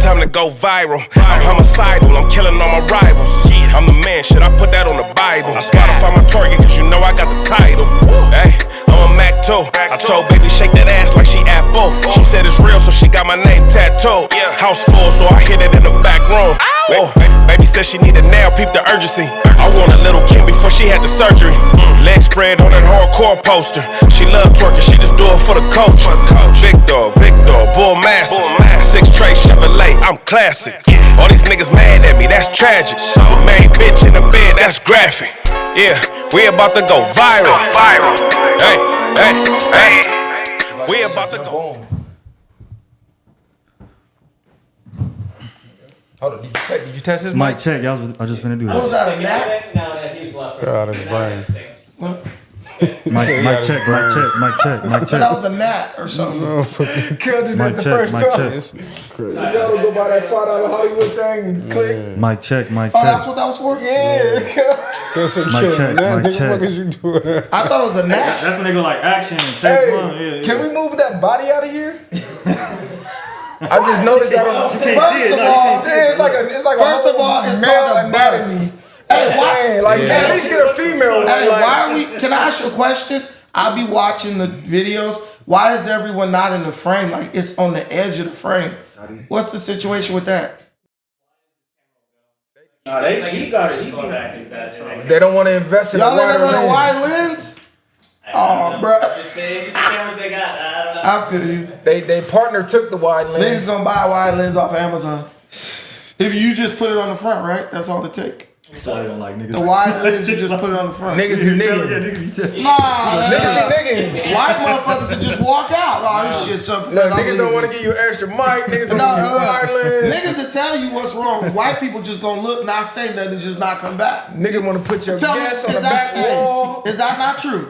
time to go viral. I'm homicidal, I'm killing all my rivals. I'm the man, shit, I put that on the Bible. I Spotify my target, cause you know I got the title. Hey, I'm a Mac too. I told baby shake that ass like she Apple. She said it's real, so she got my name tattooed. House full, so I hit it in the back room. Whoa, baby said she need a nail, peep the urgency. I want a little Kim before she had the surgery. Leg spread on that hardcore poster. She love twerking, she just do it for the coach. Big dog, bull massive. 6 tray Chevrolet, I'm classic. All these niggas mad at me, that's tragic. The main bitch in the bed, that's graphic. Yeah, we about to go viral. Hey, we about to go. Hold on, did you test his mic? Mic check, y'all. I just finna do that. Was that a gnat? Now that he's left. God, his brain. Mic check. That was a gnat or something. Killed it the first time. Crazy. Y'all go buy that $5 Hollywood thing and click. Mic check. Oh, that's what that was for? Yeah. Mic check. What is you doing? I thought it was a gnat. That's when they go like action and take one. Hey, can we move that body out of here? I just noticed that. First of all, it's like a first of all, it's called a bust. Hey, why? Like, at least get a female. Hey, like, why are we? Can I ask you a question? I'll be watching the videos. Why is everyone not in the frame? Like it's on the edge of the frame. What's the situation with that? He got it. They don't want to invest in Y'all a wider never run a lens. wide lens? Oh, bro. It's just the cameras they got. I don't know. I feel you. They partner took the wide lens. Niggas gonna buy a wide lens off Amazon. If you just put it on the front, right? That's all it take. Sorry, don't like niggas. The wide lens, you just put it on the front. Niggas be niggas. Nah, Niggas be niggas. white motherfuckers that just walk out. Oh, this shit's up. No, niggas don't want to give you an extra mic. Niggas don't want to give you wide lens. Niggas will tell you what's wrong. White people just gonna look, not say nothing, and just not come back. Niggas want to put your Tell me, gas on the back wall. Is that not true?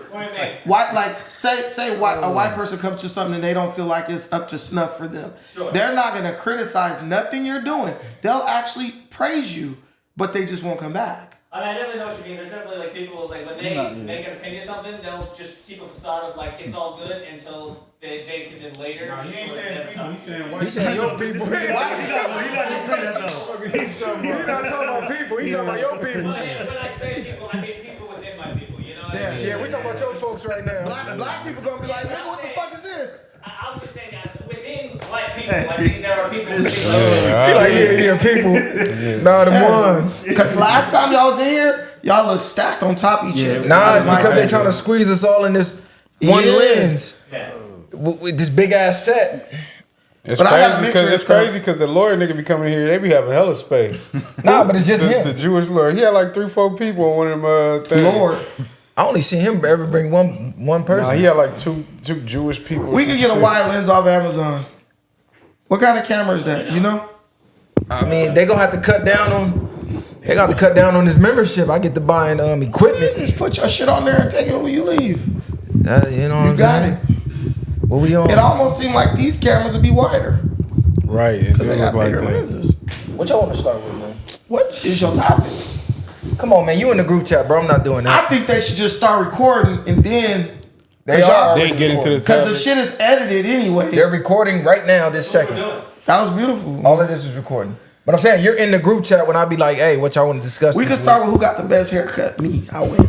White, like, say a white person comes to something and they don't feel like it's up to snuff for them. Sure. They're not gonna criticize nothing you're doing. They'll actually praise you, but they just won't come back. I mean, I definitely know what you mean. There's definitely like people like when they make an opinion of something, they'll just keep a facade of like it's all good until they can then later. He ain't saying people, he's saying white. He said your people. He not saying that though. He's not talking about people. He's talking about your people. When I say people, I mean people within my people. You know what I mean? Yeah, we talking about your folks right now. Black people gonna be like, nigga, what the fuck is this? I was just saying, guys, within white people, I think there are people within He like, yeah, people. Nah, the ones. Cause last time y'all was in here, y'all look stacked on top of each other. Nah, it's because they trying to squeeze us all in this one lens. Yeah. With this big ass set. It's But I gotta crazy make sure because it's it's crazy because the lawyer nigga be coming here. They be having hella space. Nah, but it's just him. The Jewish lawyer. He had like 3-4 people on one of them things. Lord, I only see him ever bring one person. Nah, he had like two Jewish people. we could get a wide lens off Amazon. What kind of camera is that? You know? I mean, they gonna have to cut down on. They got to cut down on this membership. I get to buying equipment. Just put your shit on there and take it when you leave. You know what I'm got saying? it. What we on? It almost seemed like these cameras would be wider. Right, it Cause do they got look like bigger that. lenses. What y'all want to start with, man? What is your topics? Come on, man. You in the group chat, bro. I'm not doing that. I think they should just start recording and then. They y'all- are. They get into the Because the topic. shit is edited anyway. They're recording right now, this second. That was beautiful. All of this is recording. But I'm saying you're in the group chat when I be like, hey, what y'all want to discuss? We this can start with who got the best haircut. Me, I win.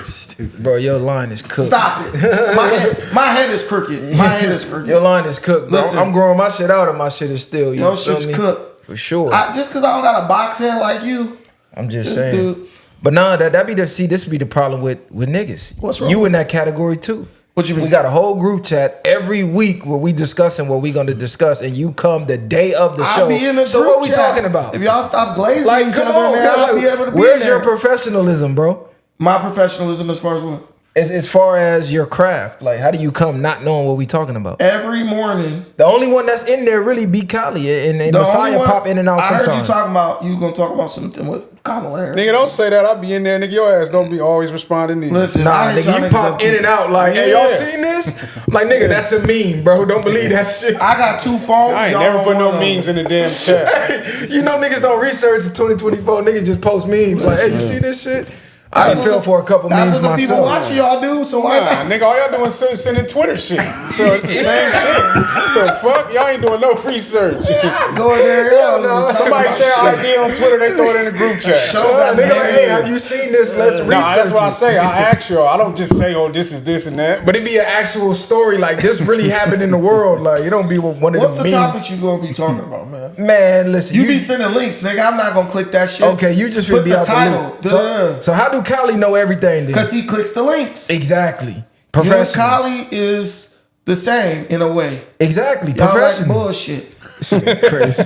Stupid. week? Bro, your line is cooked. Stop it. My head is crooked. My head is crooked. Your line is cooked, bro. Listen. I'm growing my shit out and my shit is still, you Your feel shit's me? cooked. For sure. Just because I don't got a box head like you. I'm just This saying. dude. But nah, that be this be the problem with niggas. What's wrong? You in that category too. What you mean? We got a whole group chat every week where we discussing what we gonna discuss, and you come the day of the show. I'll be in the So group what we chat. talking about? If y'all stop glazing Like, each come other in on, there, I'll man. be able to be Where's in your there. professionalism, bro? My professionalism as far as what? As far as your craft, like how do you come not knowing what we talking about? Every morning. The only one that's in there really be Kali and The Messiah only one- pop in and out I heard sometimes. you talking about, you gonna talk about something with Kamala Harris. Nigga, don't say that. I'll be in there, nigga. Your ass don't be always responding either. Listen, Nah, I hit nigga, y'all you niggas pop up in too. and out like, hey, y'all Yeah. seen this? I'm like, nigga, that's a meme, bro. Don't believe that shit. I got 2 phones. I ain't y'all never on put no one of them. memes in the damn chat. You know niggas don't research in 2024. Niggas just post memes like, hey, you see this shit? I feel for a couple That's memes what the people myself. watching y'all do. So why Nah, not? nigga, all y'all doing is sending Twitter shit. So it's the same shit. What the fuck? Y'all ain't doing no research. Go in there. no. Somebody say an idea on Twitter, they throw it in the group chat. Show Yeah, that nigga, like, nigga. hey, have you seen this? Let's research That's what I it. say. I ask y'all. I don't just say, oh, this is this and that. But it be an actual story, like this really happened in the world. Like it don't be one of What's the the memes. topic you gonna be talking about, man? Man, listen, You be sending links, nigga. I'm not gonna click that shit. okay. You just put be the out title. the loop. So how do Cali know everything then? Because he clicks the links. Exactly, You and professional. Kali is the same in a way. Exactly, Y'all like professional. bullshit. Crazy.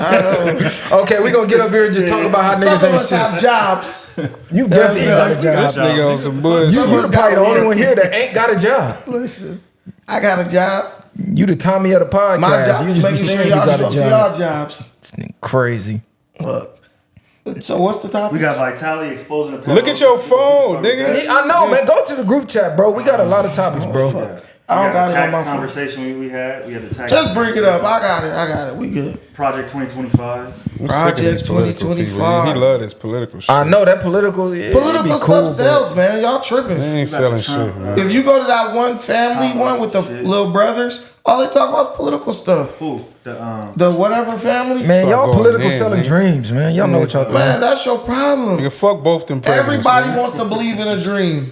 Okay, we gonna get up here and just talk about how Some niggas of ain't us have shit. jobs. You definitely got a This job. nigga on some bullshit. You Some of us probably the gotta only work. one here that ain't got a job. Listen, I got a job. You the Tommy of the podcast. My job you is just be making sure saying you y'all got show a up to job. y'all jobs. This nigga crazy. Look. So what's the topic? We got Vitaly exposing the pedos. Look at your phone, nigga. I know, man. Go to the group chat, bro. We got a lot of topics, bro. I don't got the it on tax my phone. conversation we had. We had the tax. Just bring it up. I got it. We good. Project 2025. Project 2025. He love this political shit. I know that political. Yeah, Political it'd be stuff cool, sells, man. Y'all tripping. They ain't selling shit, man. If you go to that one family one with the Shit. little brothers, all they talk about is political stuff. Who? The whatever family. Man, y'all going political in, selling nigga. dreams, man. Y'all know what y'all doing. Man, that's your problem. Nigga, fuck both them presidents. Everybody man. wants to believe in a dream.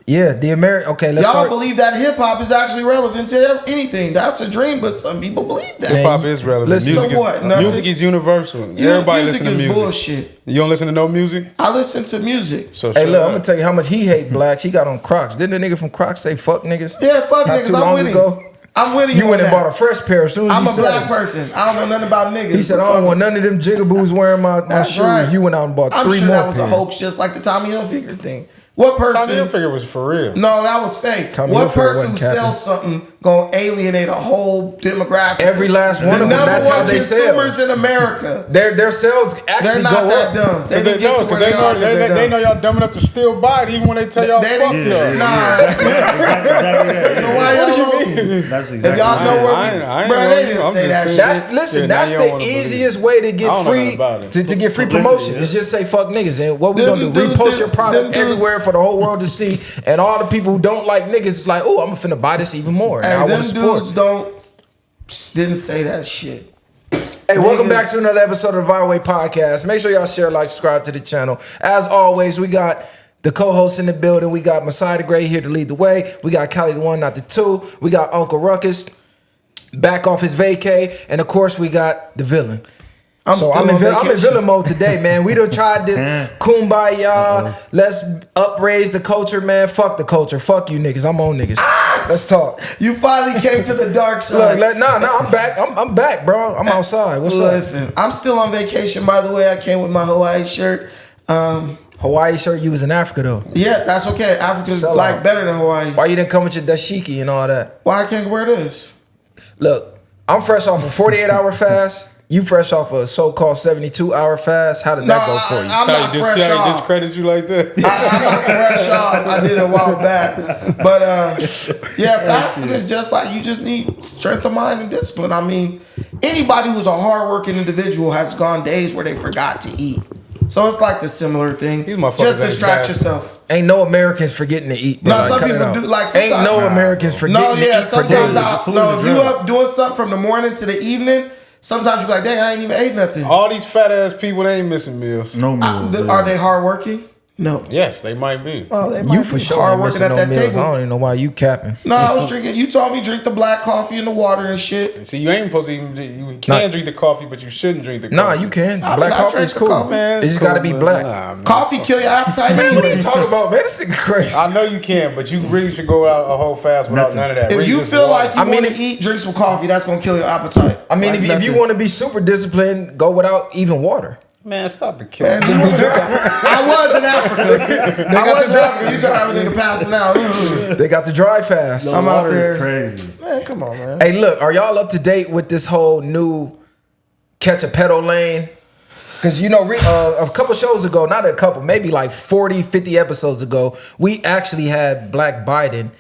Yeah, the American. Okay, let's Y'all start. believe that hip hop is actually relevant to anything. That's a dream, but some people believe that. Hip hop is relevant. Listen, Music so what? is, Nothing? music is universal. You- Everybody listen to is music. bullshit. You don't listen to no music? I listen to music. So Hey, shut look, I'm up. gonna tell you how much he hate blacks. He got on Crocs. Didn't the nigga from Crocs say fuck niggas? Yeah, fuck Not niggas. too I'm long winning. ago. I'm winning. You on went and that. bought a fresh pair as soon as I'm he a said black it. person. I don't know nothing about niggas. He said, I don't want none of them jigaboos wearing my That's shoes. right. You went out and bought I'm three sure more that was a pairs. hoax, just like the Tommy Hilfiger thing. What person? Tommy Hilfiger was for real. No, that was fake. Tommy What Hilfiger person who wasn't capping. sells something gonna alienate a whole demographic? Every last one the of them. number That's how one they sell. consumers in America. Their sales They're actually not go that up. dumb. They They didn't get know, to because where they are. they know y'all dumb enough to still buy it even when they tell y'all They fuck didn't. y'all. Nah. So why y'all don't? That's If exactly y'all know where I ain't bro, know they you. didn't I'm say that just shit. saying. That's listen. Yeah, now that's you don't the wanna believe easiest it. way to I get don't know free nothing about it. to get free Publicity, promotion. yeah. Is just say fuck niggas, and what we Them gonna do? dudes Repost did- your them product dudes- everywhere for the whole world to see, and all the people who don't like niggas is like, oh, I'm finna buy this even more. And I Hey, them want to support. didn't say that shit. Hey, welcome Niggas- back to another episode of the VwP podcast. Make sure y'all share, like, subscribe to the channel. As always, we got the co-hosts in the building. We got Messiah the Gray here to lead the way. We got Cali the One, not the Two. We got Uncle Ruckus back off his vacay. And of course, we got the villain. I'm I'm in vacation. villain mode today, man. We done tried this kumbaya. Let's upraise the culture, man. Fuck the culture. Fuck you niggas. I'm on niggas. Let's talk. You finally came to the dark side. Look, nah, I'm back. I'm back, bro. I'm outside. What's up? Listen, I'm still on vacation, by the way. I came with my Hawaii shirt. Hawaii shirt, you was in Africa though. Yeah, that's okay. Africa's Sell like out. better than Hawaii. Why you didn't come with your dashiki and all that? Why I can't wear this? Look, I'm fresh off a 48-hour fast. You fresh off a so-called 72-hour fast. How did that go for you? I'm not fresh See how he off. discredit you like that? I'm not fresh off. I did it a while back. But yeah, fasting is just like you just need strength of mind and discipline. I mean, anybody who's a hardworking individual has gone days where they forgot to eat. So it's like the similar thing. These motherfuckers Just ain't distract fasting. yourself. Ain't no Americans forgetting to eat. No, Bro. some Cut it people out. do. Like Ain't sometimes, no Americans forgetting No, yeah, to eat for sometimes days. if you up doing something from the morning to the evening, sometimes you be like, dang, I ain't even ate nothing. All these fat ass people, they ain't missing meals. No meals. Are they hardworking? No. Yes, they might be. Oh, they You might for be sure ain't hardworking missing at no that meals. I table. don't even know why you capping. No, I was drinking. You told me drink the black coffee and the water and shit. See, you ain't supposed to even. You can drink the coffee, but you shouldn't drink the coffee. Nah, you can. I Black drank coffee is the cool. coffee. Man, It it's just cool, gotta be but black. Nah, man. Coffee kill your appetite Man, what are anyway. you talking about, man? This nigga crazy. I know you can, but you really should go out a whole fast without none of that. If Really you just feel water. like you want to eat, drink some coffee. That's gonna kill your appetite. I mean, Like if you nothing. want to be super disciplined, go without even water. Man, stop the killing. Man, I was in Africa. I was in Africa. You trying to have a nigga passing out? They got the dry fast. The I'm out water there. is crazy. Man, come on, man. Hey, look, are y'all up to date with this whole new catch a pedo lane? Because, you know, a couple shows ago, not a couple, maybe like 40, 50 episodes ago, we actually had Black Biden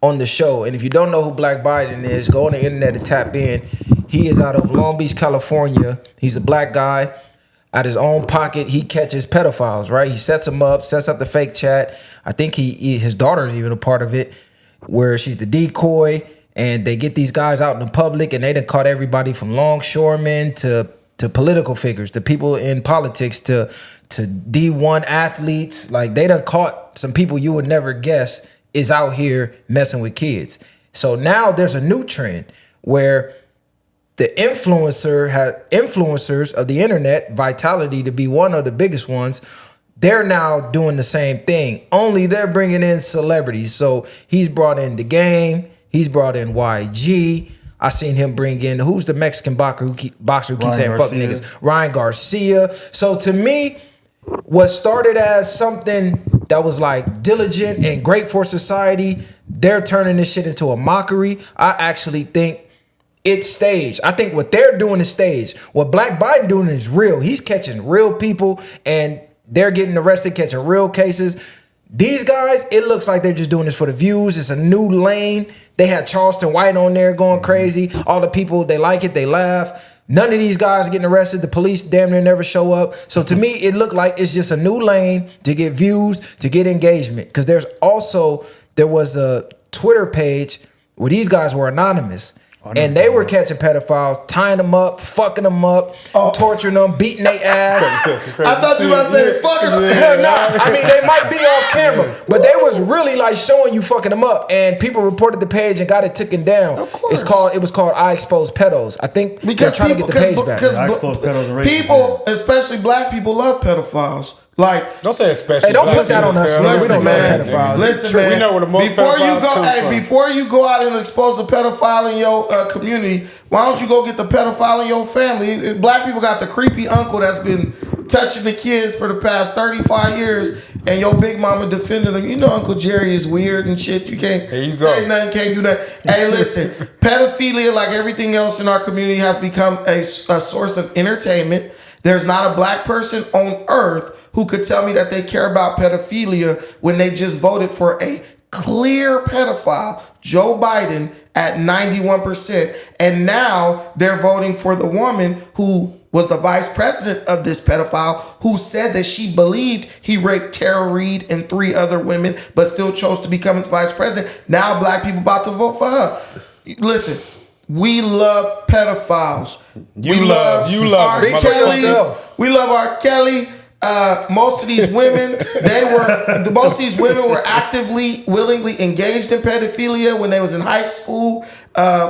on the show. And if you don't know who Black Biden is, go on the internet and tap in. He is out of Long Beach, California. He's a black guy. out his own pocket, he catches pedophiles, right? He sets them up, sets up the fake chat. I think his daughter is even a part of it, where she's the decoy, and they get these guys out in the public, and they done caught everybody from longshoremen to political figures, to people in politics, to D1 athletes. Like, they done caught some people you would never guess is out here messing with kids. So now there's a new trend where the influencers of the internet, Vitaly to be one of the biggest ones, they're now doing the same thing. Only they're bringing in celebrities. So he's brought in The Game. He's brought in YG. I seen him bring in, who's the Mexican boxer who keeps saying fuck niggas? Ryan Garcia. So to me, what started as something that was like diligent and great for society, they're turning this shit into a mockery. I actually think it's staged. I think what they're doing is staged. What Black Biden doing is real. He's catching real people and they're getting arrested, catching real cases. These guys, it looks like they're just doing this for the views. It's a new lane. They had Charleston White on there going crazy. All the people, they like it, they laugh. None of these guys getting arrested. The police damn near never show up. So to me, it looked like it's just a new lane to get views, to get engagement. Because there was a Twitter page where these guys were anonymous. And they were catching pedophiles, tying them up, fucking them up, torturing them, beating their ass. I thought you were about to say fucking them. Hell no. I mean, they might be off camera, but they was really like showing you fucking them up. And people reported the page and got it taken down. Of course. It was called I Expose Pedos. I think they're trying to get the page back. I expose pedos and rapists, People, especially black people, love pedophiles. Like, don't say especially. Hey, don't put that on us. Listen, We don't man. love pedophiles. Listen, Sure, man. we know where the most pedophiles come from. Before you go out and expose a pedophile in your community, why don't you go get the pedophile in your family? Black people got the creepy uncle that's been touching the kids for the past 35 years, and your big mama defending them. You know Uncle Jerry is weird and shit. You can't say nothing, can't do that. Hey, listen, pedophilia, like everything else in our community, has become a source of entertainment. There's not a black person on earth who could tell me that they care about pedophilia when they just voted for a clear pedophile, Joe Biden, at 91%. And now they're voting for the woman who was the vice president of this pedophile, who said that she believed he raped Tara Reid and 3 other women, but still chose to become his vice president. Now black people about to vote for her. Listen, we love pedophiles. You love R. Kelly. We love R. Kelly. Most of these women, were actively, willingly engaged in pedophilia when they was in high school.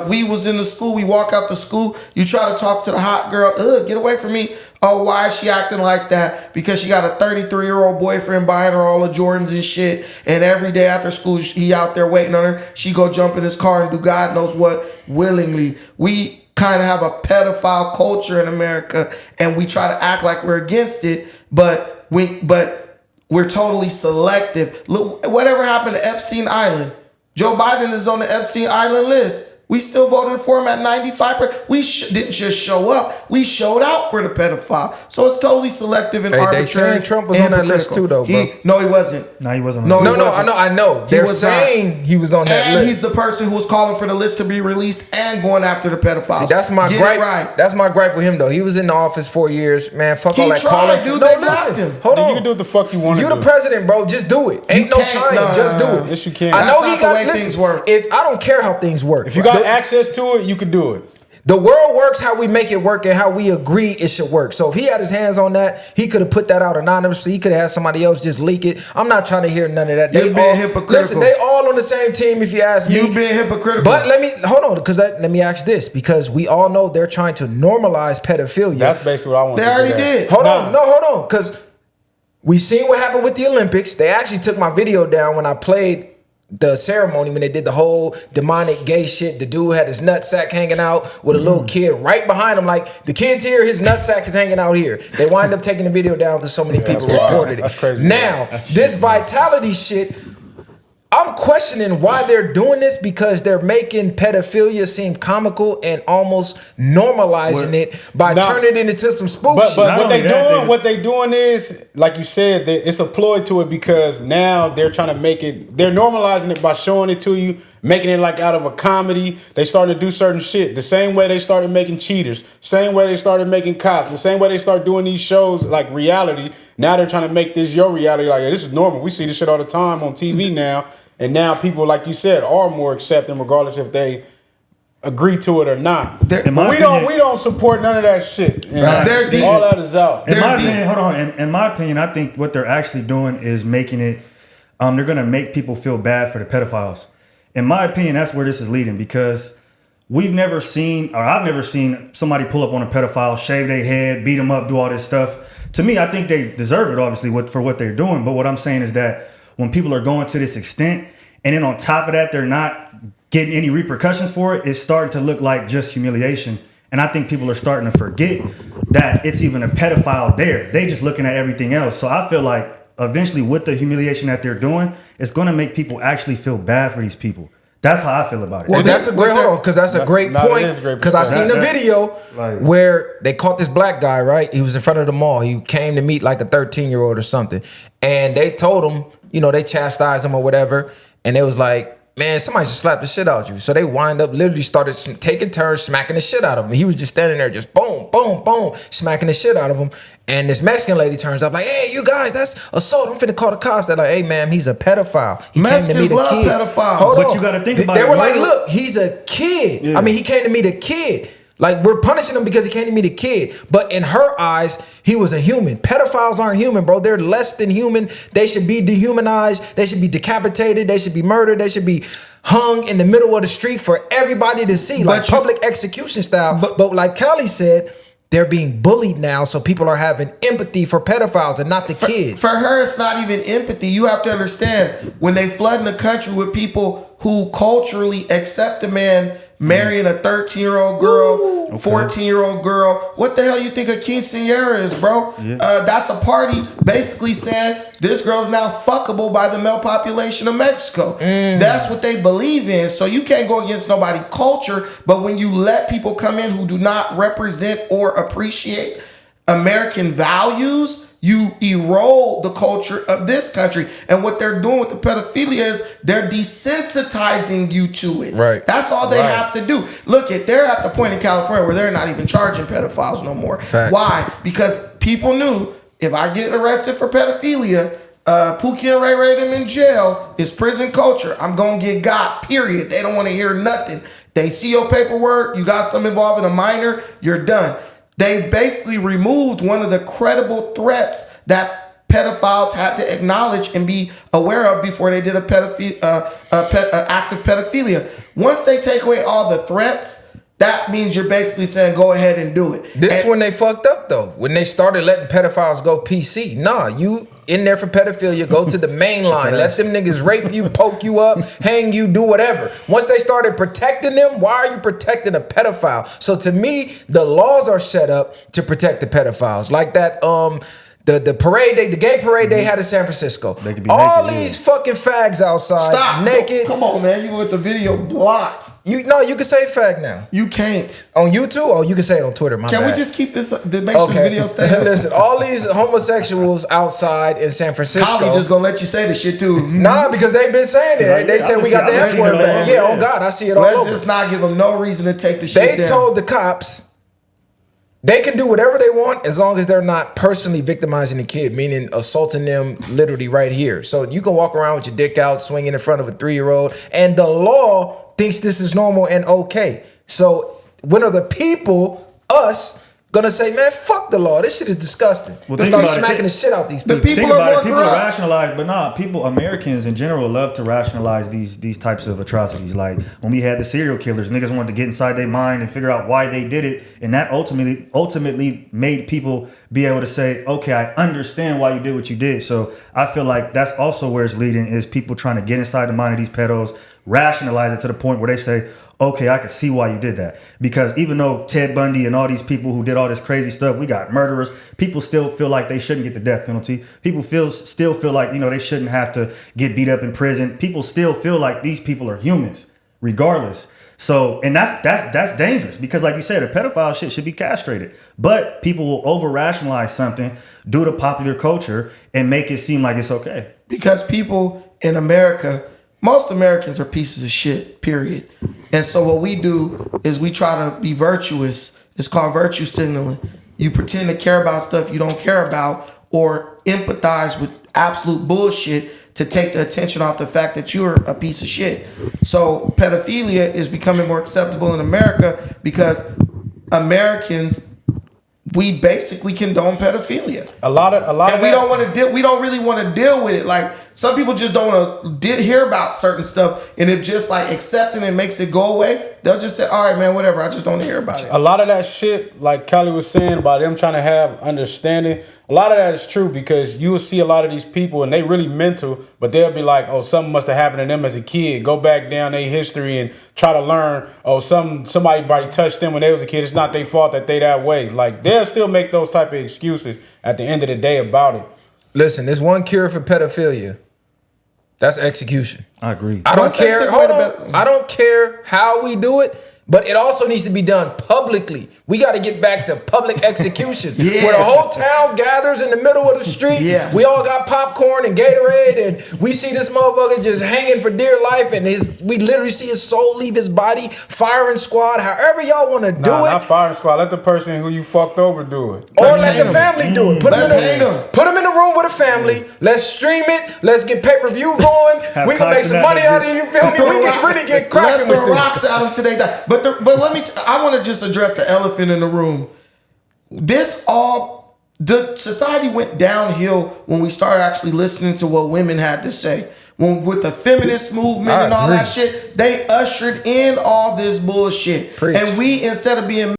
We was in the school. We walk out the school. You try to talk to the hot girl. Get away from me. Oh, why is she acting like that? Because she got a 33-year-old boyfriend buying her all the Jordans and shit. And every day after school, he out there waiting on her. She go jump in his car and do God knows what willingly. We kind of have a pedophile culture in America, and we try to act like we're against it. But we're totally selective. Look, whatever happened to Epstein Island? Joe Biden is on the Epstein Island list. We still voted for him at 95%. We didn't just show up. We showed out for the pedophile. So it's totally selective and arbitrary. They saying Trump was on that list too, though, bro. No, he wasn't. No, he wasn't. No, I know. They're saying he was on that list. And he's the person who was calling for the list to be released and going after the pedophiles. See, that's my gripe. Right. That's my gripe with him, though. He was in the office 4 years. Man, fuck all that calling. Dude, No, they blocked listen. him. Hold on. You can do what the fuck you want to do. You the president, bro. Just do it. Ain't no trying. Just do it. Yes, you can. I know That's he not got. the way Listen, things work. If I don't care how things work. If you got access to it, you can do it. The world works how we make it work and how we agree it should work. So if he had his hands on that, he could have put that out anonymously. He could have had somebody else just leak it. I'm not trying to hear none of that. You're being hypocritical. Listen, they all on the same team if you ask me. You being hypocritical. But let me ask this, because we all know they're trying to normalize pedophilia. That's basically what I want to They do. already did. Hold on, because we seen what happened with the Olympics. They actually took my video down when I played the ceremony, when they did the whole demonic gay shit. The dude had his nutsack hanging out with a little kid right behind him. Like, the kid's here, his nutsack is hanging out here. They wind up taking the video down because so many people reported it. That's crazy. Now, this Vitaly shit, I'm questioning why they're doing this because they're making pedophilia seem comical and almost normalizing it by turning it into some spoof shit. But what they doing is, like you said, it's a ploy to it because now they're trying to make it, they're normalizing it by showing it to you, making it like out of a comedy. They starting to do certain shit. The same way they started making cheaters, same way they started making cops, the same way they start doing these shows like reality. Now they're trying to make this your reality. Like, this is normal. We see this shit all the time on TV now. And now people, like you said, are more accepting regardless if they agree to it or not. We don't support none of that shit. All that is out. In my opinion, hold on. In my opinion, I think what they're actually doing is making it. They're gonna make people feel bad for the pedophiles. In my opinion, that's where this is leading because I've never seen somebody pull up on a pedophile, shave their head, beat them up, do all this stuff. To me, I think they deserve it, obviously, for what they're doing. But what I'm saying is that when people are going to this extent, and then on top of that, they're not getting any repercussions for it, it's starting to look like just humiliation. And I think people are starting to forget that it's even a pedophile there. They just looking at everything else. So I feel like eventually with the humiliation that they're doing, it's going to make people actually feel bad for these people. That's how I feel about it. Well, that's a great because that's a great point. Because I seen the video where they caught this black guy, right? He was in front of the mall. He came to meet like a 13-year-old or something. And they told him, they chastised him or whatever. And they was like, man, somebody just slapped the shit out of you. So they wind up literally started taking turns smacking the shit out of him. He was just standing there just boom, boom, boom, smacking the shit out of him. And this Mexican lady turns up like, hey, you guys, that's assault. I'm finna call the cops. They're like, hey, ma'am, he's a pedophile. He Mexicans came to meet a kid. Pedophiles. Hold but on. You got to think about it. They were like, look, he's a kid. Yeah. I mean, he came to meet a kid. Like, we're punishing him because he came to meet a kid. But in her eyes, he was a human. Pedophiles aren't human, bro. They're less than human. They should be dehumanized. They should be decapitated. They should be murdered. They should be hung in the middle of the street for everybody to see, like public execution style. But like Callie said, they're being bullied now, so people are having empathy for pedophiles and not the kids. For her, it's not even empathy. You have to understand, when they flood in the country with people who culturally accept a man marrying a 13-year-old girl, 14-year-old girl. What the hell you think a quinceañera is, bro? Yeah. That's a party basically saying this girl's now fuckable by the male population of Mexico. That's what they believe in. So you can't go against nobody's culture, but when you let people come in who do not represent or appreciate American values, you erode the culture of this country. And what they're doing with the pedophilia is they're desensitizing you to it. Right. That's all they have to do. Look, they're at the point in California where they're not even charging pedophiles no more. Facts. Why? Because people knew if I get arrested for pedophilia, Pookie and Ray Ray them in jail, it's prison culture. I'm going to get got, period. They don't want to hear nothing. They see your paperwork, you got some involving a minor, you're done. They basically removed one of the credible threats that pedophiles had to acknowledge and be aware of before they did act of pedophilia. Once they take away all the threats, that means you're basically saying go ahead and do it. This when they fucked up though. When they started letting pedophiles go PC. Nah, you in there for pedophilia, go to the main line. Let them niggas rape you, poke you up, hang you, do whatever. Once they started protecting them, why are you protecting a pedophile? So to me, the laws are set up to protect the pedophiles. Like that the parade, the gay parade they had in San Francisco. They could be all naked, these fucking fags outside, Stop. naked. Come on, man. You with the video blocked. You can say fag now. You can't. On YouTube? Oh, you can say it on Twitter. Can we just keep this? Make sure this video stays up? Listen, all these homosexuals outside in San Francisco. Holly just gonna let you say this shit too. Nah, because they've been saying it. They said we got the F word back. Yeah, oh God, I see it all over. Let's just not give them no reason to take the shit down. They told the cops they can do whatever they want as long as they're not personally victimizing the kid, meaning assaulting them literally right here. So you can walk around with your dick out, swinging in front of a 3-year-old, and the law thinks this is normal and okay. So when are the people, us, gonna say, man, fuck the law. This shit is disgusting. Well, they start smacking the shit out these people. Think about it. People rationalize, but nah, Americans in general love to rationalize these types of atrocities. Like when we had the serial killers, niggas wanted to get inside their mind and figure out why they did it, and that ultimately made people be able to say, okay, I understand why you did what you did. So I feel like that's also where it's leading, is people trying to get inside the mind of these pedos, rationalize it to the point where they say, okay, I can see why you did that. Because even though Ted Bundy and all these people who did all this crazy stuff, we got murderers, people still feel like they shouldn't get the death penalty. People still feel like, they shouldn't have to get beat up in prison. People still feel like these people are humans, regardless. So, and that's dangerous because, like you said, a pedophile shit should be castrated. But people will over-rationalize something due to popular culture and make it seem like it's okay. Because people in America, most Americans are pieces of shit, period. And so what we do is we try to be virtuous. It's called virtue signaling. You pretend to care about stuff you don't care about or empathize with absolute bullshit to take the attention off the fact that you're a piece of shit. So pedophilia is becoming more acceptable in America because Americans, we basically condone pedophilia. And we don't really want to deal with it. Like, some people just don't want to hear about certain stuff, and if just like accepting it makes it go away, they'll just say, all right, man, whatever, I just don't hear about it. A lot of that shit, like Kelly was saying about them trying to have understanding, a lot of that is true because you will see a lot of these people and they really mental, but they'll be like, oh, something must have happened to them as a kid. Go back down their history and try to learn, oh, somebody touched them when they was a kid. It's not their fault that they that way. Like, they'll still make those type of excuses at the end of the day about it. Listen, there's one cure for pedophilia. That's execution. I agree. I don't care. Hold on. I don't care how we do it, but it also needs to be done publicly. We got to get back to public executions where the whole town gathers in the middle of the street. Yeah. We all got popcorn and Gatorade, and we see this motherfucker just hanging for dear life, and we literally see his soul leave his body. Firing squad, however y'all want to do it. Not firing squad. Let the person who you fucked over do it. Or let the family do it. Put them in the room with a family. Let's stream it. Let's get pay-per-view going. We can make some money out of it. You feel me? We can really get cracking with this. Let's throw rocks at them till they die. But let me. I want to just address the elephant in the room. The society went downhill when we started actually listening to what women had to say. With the feminist movement and all that shit, they ushered in all this bullshit. Preach. And we, instead of being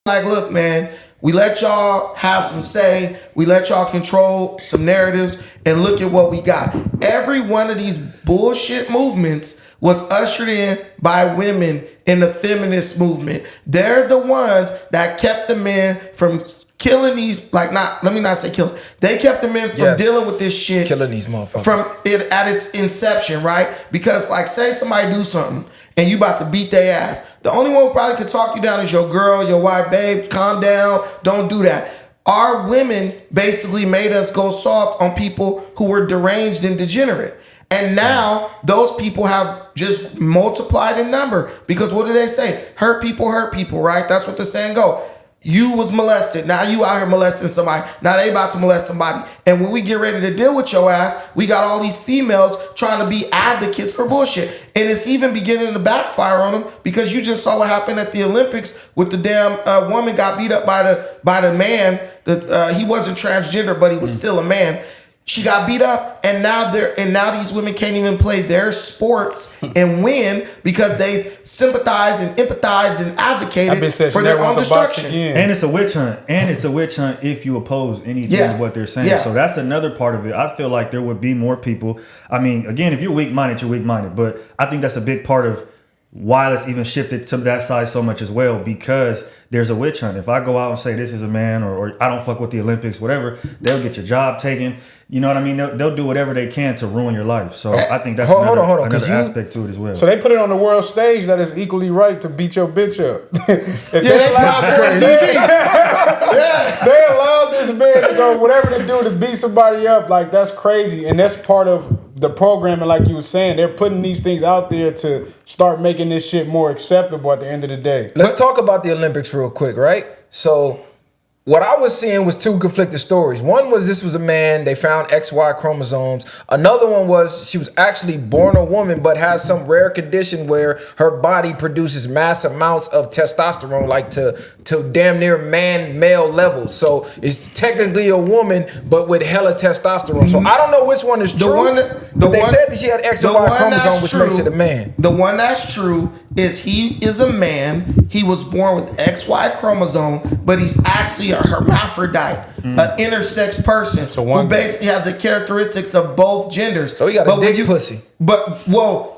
like, look, man, we let y'all have some say, we let y'all control some narratives, and look at what we got. Every one of these bullshit movements was ushered in by women in the feminist movement. They're the ones that kept the men from killing these, let me not say killing. They kept the men from dealing with this shit. Killing these motherfuckers. From it at its inception, right? Because say somebody do something and you about to beat their ass. The only one who probably could talk you down is your girl, your wife, babe, calm down, don't do that. Our women basically made us go soft on people who were deranged and degenerate. And now those people have just multiplied in number because what do they say? Hurt people, right? That's what the saying go. You was molested. Now you out here molesting somebody. Now they about to molest somebody. And when we get ready to deal with your ass, we got all these females trying to be advocates for bullshit. And it's even beginning to backfire on them because you just saw what happened at the Olympics with the damn woman got beat up by the man. He wasn't transgender, but he was still a man. She got beat up, and now these women can't even play their sports and win because they've sympathized and empathized and advocated for their own destruction. And it's a witch hunt. And it's a witch hunt if you oppose anything of what they're saying. So that's another part of it. I feel like there would be more people. I mean, again, if you're weak-minded, you're weak-minded. But I think that's a big part of why it's even shifted to that side so much as well, because there's a witch hunt. If I go out and say this is a man or I don't fuck with the Olympics, whatever, they'll get your job taken. You know what I mean? They'll do whatever they can to ruin your life. So I think that's another aspect to it as well. So they put it on the world stage that it's equally right to beat your bitch up. They allowed this man to go whatever to do to beat somebody up. Like, that's crazy. And that's part of the programming, like you were saying. They're putting these things out there to start making this shit more acceptable at the end of the day. Let's talk about the Olympics real quick, right? So what I was seeing was two conflicted stories. One was this was a man, they found XY chromosomes. Another one was she was actually born a woman but has some rare condition where her body produces mass amounts of testosterone, like to damn near male levels. So it's technically a woman but with hella testosterone. So I don't know which one is true. They said that she had XY chromosome, which makes it a man. The one that's true is he is a man. He was born with XY chromosome, but he's actually a hermaphrodite, an intersex person who basically has the characteristics of both genders. So he got a dick pussy. But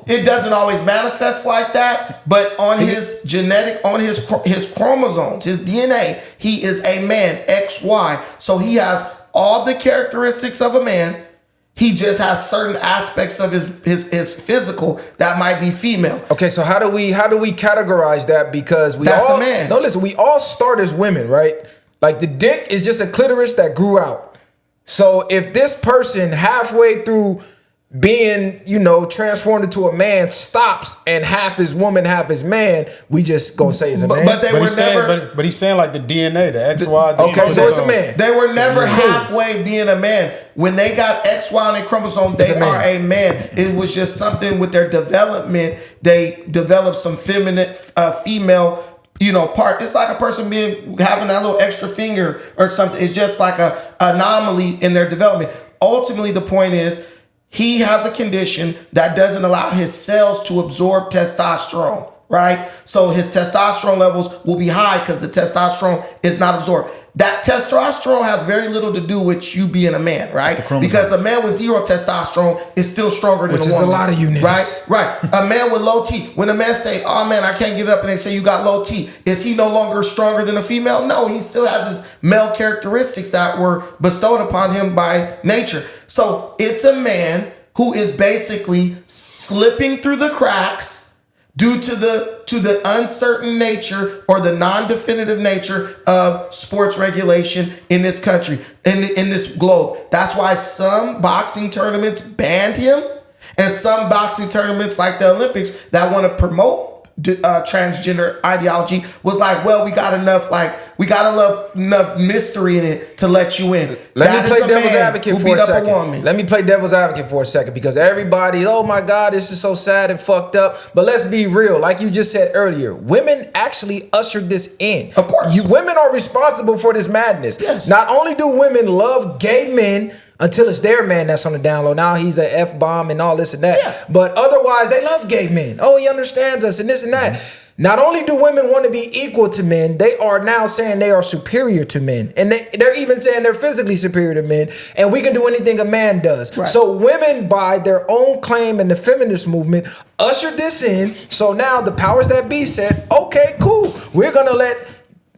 it doesn't always manifest like that. But on his genetic, on his chromosomes, his DNA, he is a man, XY. So he has all the characteristics of a man. He just has certain aspects of his physical that might be female. Okay, so how do we categorize that? Because That's a man. No, listen, we all start as women, right? Like the dick is just a clitoris that grew out. So if this person halfway through being, transformed into a man stops and half is woman, half is man, we just gonna say it's a man. But he's saying like the DNA, the XY. Okay, so it's a man. They were never halfway being a man. When they got XY on their chromosome, they are a man. It was just something with their development. They developed some feminine, female, part. It's like a person having that little extra finger or something. It's just like a anomaly in their development. Ultimately, the point is, he has a condition that doesn't allow his cells to absorb testosterone, right? So his testosterone levels will be high because the testosterone is not absorbed. That testosterone has very little to do with you being a man, right? Because a man with zero testosterone is still stronger than a woman. Which is a lot of you niggas. Right. A man with low T. When a man say, oh man, I can't get up, and they say you got low T, is he no longer stronger than a female? No, he still has his male characteristics that were bestowed upon him by nature. So it's a man who is basically slipping through the cracks due to the uncertain nature or the non-definitive nature of sports regulation in this country, in this globe. That's why some boxing tournaments banned him, and some boxing tournaments like the Olympics that want to promote transgender ideology was like, well, we got enough mystery in it to let you in. Let me play devil's advocate for a second. Let me play devil's advocate for a second, because everybody, oh my God, this is so sad and fucked up. But let's be real. Like you just said earlier, women actually ushered this in. Of course. Women are responsible for this madness. Yes. Not only do women love gay men until it's their man that's on the down low. Now he's an F-bomb and all this and that. Yeah. But otherwise, they love gay men. Oh, he understands us and this and that. Not only do women want to be equal to men, they are now saying they are superior to men. And they're even saying they're physically superior to men. And we can do anything a man does. Right. So women, by their own claim in the feminist movement, ushered this in. So now the powers that be said, okay, cool. We're going to let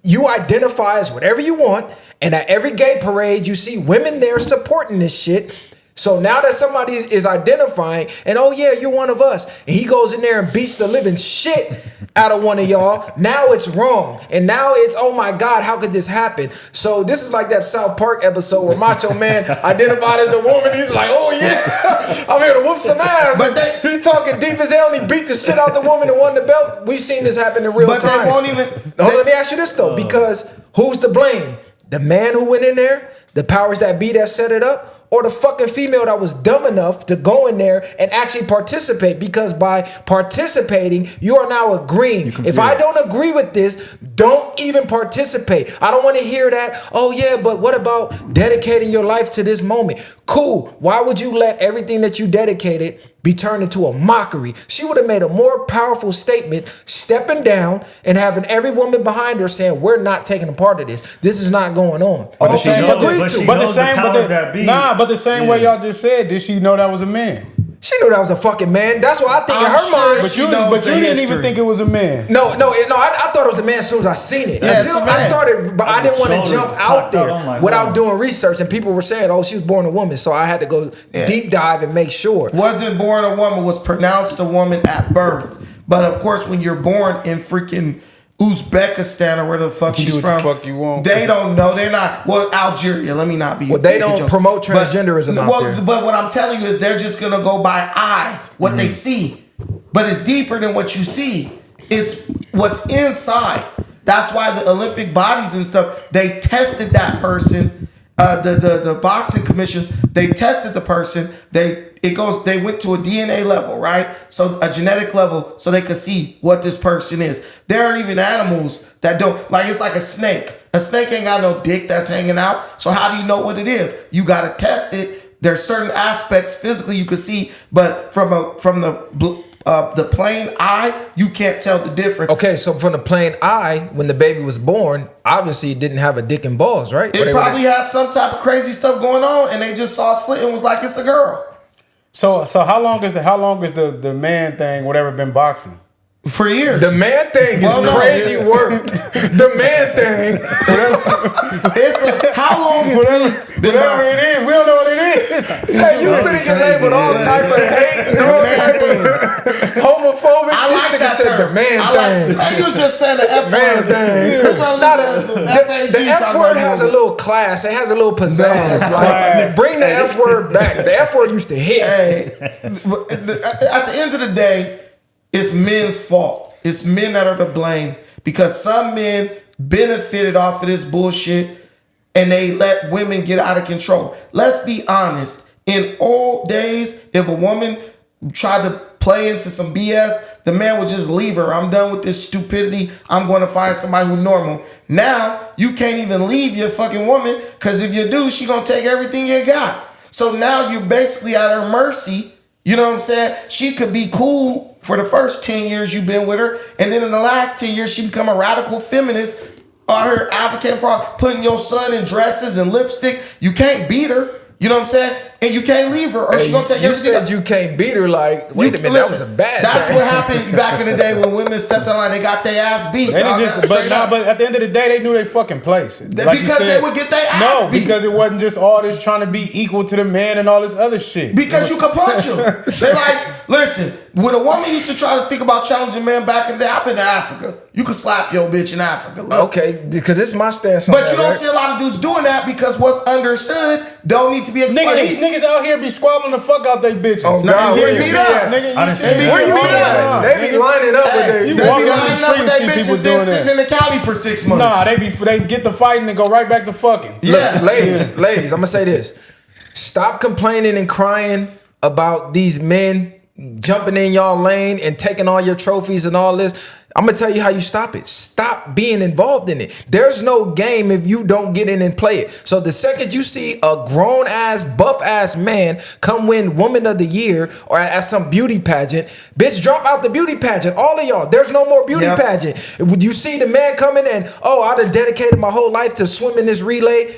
you identify as whatever you want. And at every gay parade, you see women there supporting this shit. So now that somebody is identifying, and oh yeah, you're one of us, and he goes in there and beats the living shit out of one of y'all, now it's wrong. And now it's, oh my God, how could this happen? So this is like that South Park episode where Macho Man identified as the woman. He's like, oh yeah, I'm here to whoop some ass. But he's talking deep as hell, and he beat the shit out the woman and won the belt. We've seen this happen in real time. But they won't even... Let me ask you this though, because who's to blame? The man who went in there, the powers that be that set it up, or the fucking female that was dumb enough to go in there and actually participate? Because by participating, you are now agreeing. If I don't agree with this, don't even participate. I don't want to hear that, oh yeah, but what about dedicating your life to this moment? Cool. Why would you let everything that you dedicated be turned into a mockery? She would have made a more powerful statement, stepping down and having every woman behind her saying, we're not taking a part of this. This is not going on. But the same way y'all just said, did she know that was a man? She knew that was a fucking man. That's what I think in her mind. But you didn't even think it was a man. No, I thought it was a man as soon as I seen it. Yeah, until I started, but I didn't want to jump out there without doing research. And people were saying, oh, she was born a woman. So I had to go deep dive and make sure. Wasn't born a woman, was pronounced a woman at birth. But of course, when you're born in freaking Uzbekistan or where the fuck she's from, they don't know. They're not. Well, Algeria. Let me not be. Well, they don't promote transgenderism out there. But what I'm telling you is they're just gonna go by what they see. But it's deeper than what you see. It's what's inside. That's why the Olympic bodies and stuff, they tested that person. The boxing commissions, they tested the person. They went to a DNA level, right? So a genetic level, so they could see what this person is. There are even animals that don't, like, it's like a snake. A snake ain't got no dick that's hanging out. So how do you know what it is? You got to test it. There's certain aspects physically you can see, but from the the plain eye, you can't tell the difference. Okay, so from the plain eye, when the baby was born, obviously it didn't have a dick and balls, right? It probably has some type of crazy stuff going on, and they just saw a slit and was like, it's a girl. So how long is the man thing, whatever, been boxing? For years. The man thing is crazy work. The man thing. How long has he been Whatever boxing? it is, we don't know what it is. Hey, you finna get labeled all type of hate and all type of homophobic. I like This nigga that said term. the man thing. You was just saying the F Man word. thing. The F word has a little class. It has a little pizzazz. Like, bring the F word back. The F word used to hit. Hey, at the end of the day, it's men's fault. It's men that are to blame because some men benefited off of this bullshit and they let women get out of control. Let's be honest. In old days, if a woman tried to play into some BS, the man would just leave her. I'm done with this stupidity. I'm going to find somebody who's normal. Now, you can't even leave your fucking woman because if you do, she going to take everything you got. So now you're basically at her mercy. You know what I'm saying? She could be cool for the first 10 years you've been with her, and then in the last 10 years, she become a radical feminist or her advocate for putting your son in dresses and lipstick. You can't beat her. You know what I'm saying? And you can't leave her, or she's gonna take You everything. said you can't beat her. Like, wait a minute, that was a bad That's thing. what happened back in the day when women stepped on line. They got their ass beat. They dog. didn't just, That's straight up. but at the end of the day, they knew they fucking place. Like you Because they would get their ass beat. because it wasn't just all this trying to be equal to the man and all this other shit. Because you can punch them. They like, listen, when a woman used to try to think about challenging men back in the day, I've been to Africa. You can slap your bitch in Africa. Look. Okay, because it's my stance on But that, you don't right? see a lot of dudes doing that because what's understood don't need to be Nigga, explained. these niggas out here be squabbling the fuck out they bitches. Oh, Nigga, God, where you you be be at? at? Nigga, I you done see seen me it. all Where you the be time, at? They be nigga. lining up with their. you They be walking lining down the up street, with see their bitch people and then doing sitting that. in the county for 6 months. Nah, they get the fighting and go right back to fucking. Yeah. Look, ladies, I'm gonna say this. Stop complaining and crying about these men jumping in y'all lane and taking all your trophies and all this. I'm gonna tell you how you stop it. Stop being involved in it. There's no game if you don't get in and play it. So the second you see a grown ass, buff ass man come win Woman of the Year or at some beauty pageant, bitch, drop out the beauty pageant. All of y'all, there's no more beauty Yep. pageant. Would you see the man coming and I done dedicated my whole life to swimming this relay?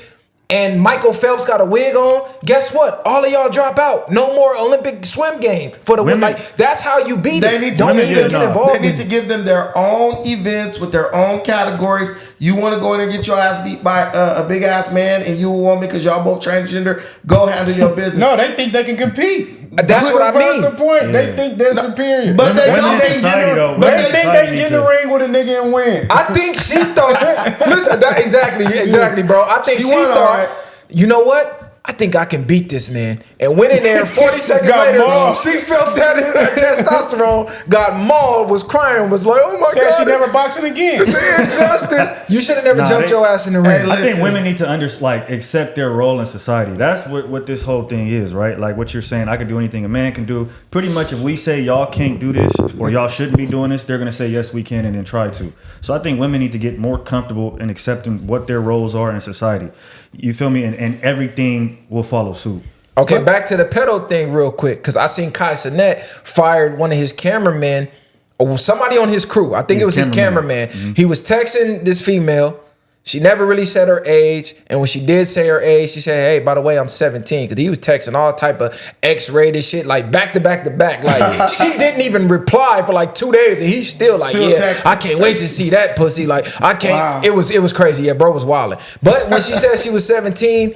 And Michael Phelps got a wig on. Guess what? All of y'all drop out. No more Olympic swim game for the win. Women- Like that's how you beat They it. need to Don't women even get get involved. They need to in it. give them their own events with their own categories. You want to go in and get your ass beat by a big ass man and you a woman because y'all both transgender, go handle your business. No, they think they can compete. That's what I mean. That's the point. They think they're superior. But they Women don't in think society, though. But women they in think society they need get in the to- ring with a nigga and win. I think she thought. Listen, exactly, bro. I think She she won, all thought. right. You know what? I think I can beat this man. And went in there 40 seconds Got later, mauled. she felt that in her testosterone, got mauled, was crying, was like, oh my Said God. she never boxing again. It's an injustice. You should have never Nah, jumped they- your ass in the ring. Hey, I think Listen. women need to accept their role in society. That's what this whole thing is, right? Like what you're saying, I can do anything a man can do. Pretty much if we say y'all can't do this or y'all shouldn't be doing this, they're gonna say yes we can and then try to. So I think women need to get more comfortable in accepting what their roles are in society. You feel me? And everything will follow suit. Okay, back to the pedo thing real quick, because I seen Kai Cenat fired one of his cameramen, or somebody on his crew. I think Yeah, it was his cameraman. cameraman. He was texting this female. She never really said her age, and when she did say her age, she said, "Hey, by the way, I'm 17." Because he was texting all type of X-rated shit, like back to back to back. Like she didn't even reply for like 2 days, and he's still like, Still "Yeah, texting. I can't wait to see that pussy." Like I can't. Wow. It was crazy. Yeah, bro was wilding. But when she said she was 17,